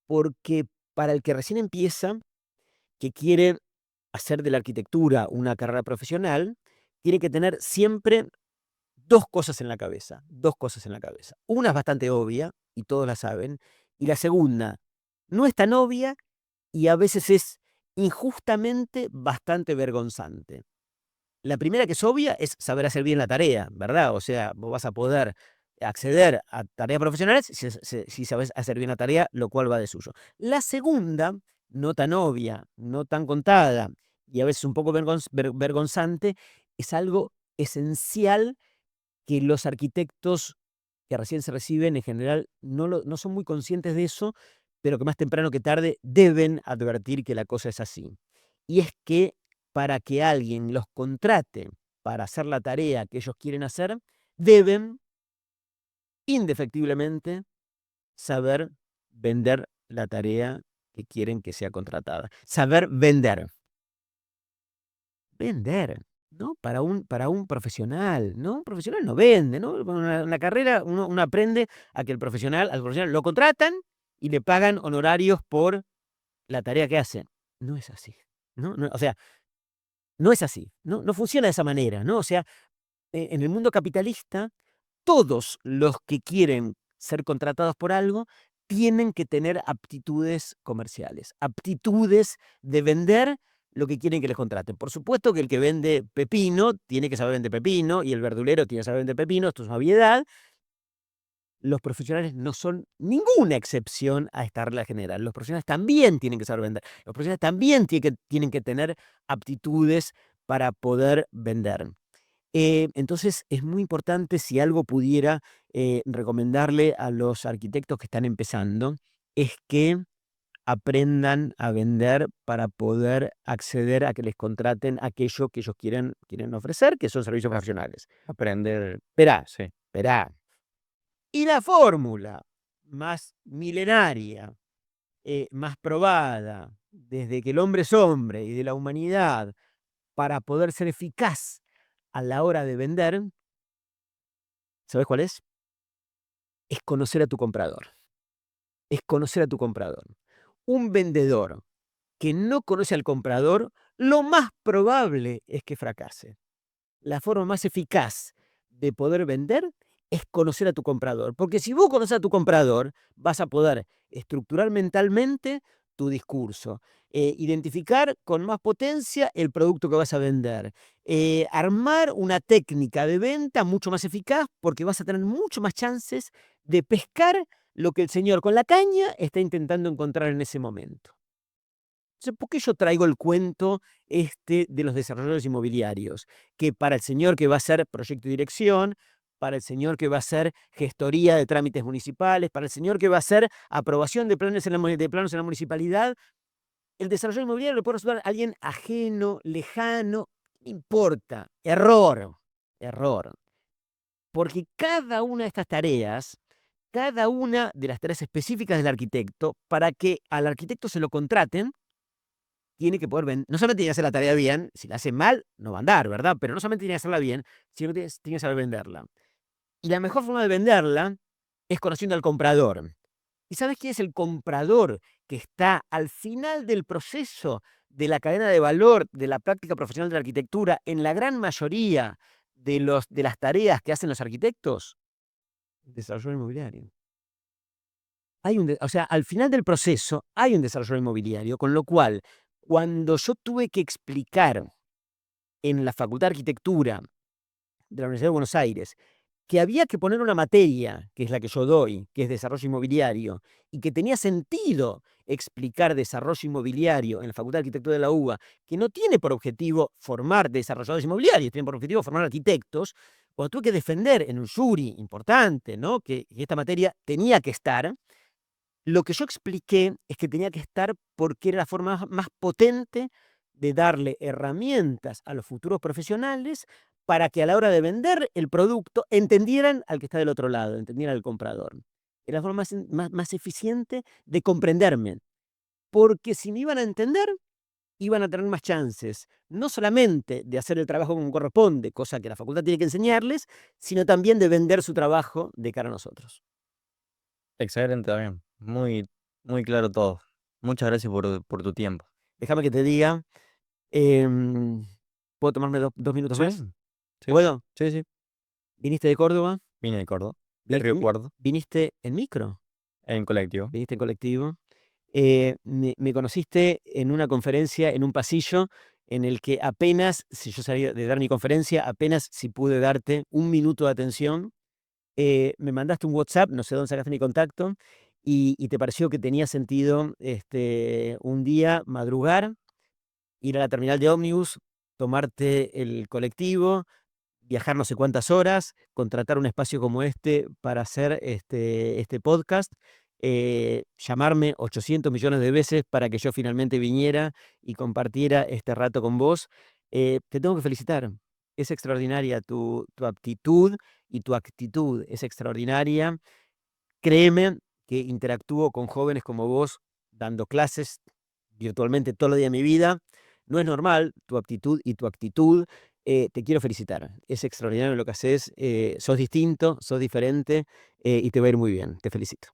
Porque para el que recién empieza, que quiere hacer de la arquitectura una carrera profesional, tiene que tener siempre dos cosas en la cabeza, dos cosas en la cabeza. Una es bastante obvia, y todos la saben, y la segunda no es tan obvia y a veces es injustamente bastante vergonzante. La primera que es obvia es saber hacer bien la tarea, ¿verdad? O sea, vos vas a poder acceder a tareas profesionales si sabes hacer bien la tarea, lo cual va de suyo. La segunda, no tan obvia, no tan contada y a veces un poco vergonzante, es algo esencial que los arquitectos que recién se reciben en general no son muy conscientes de eso, pero que más temprano que tarde deben advertir que la cosa es así. Y es que para que alguien los contrate para hacer la tarea que ellos quieren hacer, deben indefectiblemente saber vender la tarea que quieren que sea contratada. Saber vender. Vender, ¿no? Para un profesional, ¿no? Un profesional no vende, ¿no? En la carrera uno aprende a que al profesional lo contratan y le pagan honorarios por la tarea que hace. No es así, ¿no? O sea, no es así, no funciona de esa manera, ¿no? O sea, en el mundo capitalista, todos los que quieren ser contratados por algo tienen que tener aptitudes comerciales, aptitudes de vender lo que quieren que les contraten. Por supuesto que el que vende pepino tiene que saber vender pepino y el verdulero tiene que saber vender pepino, esto es una obviedad. Los profesionales no son ninguna excepción a esta regla general. Los profesionales también tienen que saber vender. Los profesionales también tienen que tener aptitudes para poder vender. Entonces es muy importante, si algo pudiera recomendarle a los arquitectos que están empezando, es que aprendan a vender para poder acceder a que les contraten aquello que ellos quieren ofrecer, que son servicios Claro. profesionales. Aprender, Esperá, sí. esperá. Y la fórmula más milenaria, más probada, desde que el hombre es hombre y de la humanidad, para poder ser eficaz a la hora de vender, ¿sabes cuál es? es conocer a tu comprador. Es conocer a tu comprador. Un vendedor que no conoce al comprador, lo más probable es que fracase. La forma más eficaz de poder vender es conocer a tu comprador. Porque si vos conoces a tu comprador, vas a poder estructurar mentalmente tu discurso, identificar con más potencia el producto que vas a vender, armar una técnica de venta mucho más eficaz porque vas a tener mucho más chances de pescar lo que el señor con la caña está intentando encontrar en ese momento. Entonces, ¿por qué yo traigo el cuento de los desarrolladores inmobiliarios? Que para el señor que va a hacer proyecto y dirección, para el señor que va a hacer gestoría de trámites municipales, para el señor que va a hacer aprobación de planos en la municipalidad, el desarrollador inmobiliario le puede resultar a alguien ajeno, lejano, no importa. Error. Porque cada una de estas tareas, cada una de las tareas específicas del arquitecto, para que al arquitecto se lo contraten, tiene que poder vender, no solamente tiene que hacer la tarea bien, si la hace mal, no va a andar, ¿verdad? Pero no solamente tiene que hacerla bien, sino que tiene que saber venderla. Y la mejor forma de venderla es conociendo al comprador. ¿Y sabes quién es el comprador que está al final del proceso de la cadena de valor de la práctica profesional de la arquitectura en la gran mayoría de las tareas que hacen los arquitectos? El desarrollador inmobiliario. O sea, al final del proceso hay un desarrollador inmobiliario, con lo cual, cuando yo tuve que explicar en la Facultad de Arquitectura de la Universidad de Buenos Aires que había que poner una materia, que es la que yo doy, que es desarrollo inmobiliario, y que tenía sentido explicar desarrollo inmobiliario en la Facultad de Arquitectura de la UBA, que no tiene por objetivo formar desarrolladores inmobiliarios, tiene por objetivo formar arquitectos, cuando tuve que defender en un jury importante, ¿no?, que esta materia tenía que estar, lo que yo expliqué es que tenía que estar porque era la forma más potente de darle herramientas a los futuros profesionales para que a la hora de vender el producto entendieran al que está del otro lado, entendieran al comprador. Era la forma más eficiente de comprenderme, porque si me iban a entender, iban a tener más chances, no solamente de hacer el trabajo como corresponde, cosa que la facultad tiene que enseñarles, sino también de vender su trabajo de cara a nosotros. Excelente también. Muy, muy claro todo. Muchas gracias por tu tiempo. Déjame que te diga, em, ¿puedo tomarme 2 minutos Sí, más? sí, ¿Puedo? sí, sí. ¿Viniste de Córdoba? Vine de Córdoba, de Río Cuarto, ¿Viniste en micro? en colectivo. ¿Viniste en colectivo? Me conociste en una conferencia, en un pasillo, en el que apenas, si yo salí de dar mi conferencia, apenas si pude darte 1 minuto de atención. Me mandaste un WhatsApp, no sé dónde sacaste mi contacto, y te pareció que tenía sentido un día madrugar, ir a la terminal de ómnibus, tomarte el colectivo, viajar no sé cuántas horas, contratar un espacio como este para hacer este podcast, llamarme 800 millones de veces para que yo finalmente viniera y compartiera este rato con vos. Te tengo que felicitar. Es extraordinaria tu aptitud y tu actitud. Es extraordinaria. Créeme que interactúo con jóvenes como vos dando clases virtualmente todo el día de mi vida. No es normal tu aptitud y tu actitud. Te quiero felicitar. Es extraordinario lo que haces. Sos distinto, sos diferente y te va a ir muy bien. Te felicito.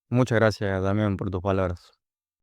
Muchas gracias, Damián, por tus palabras.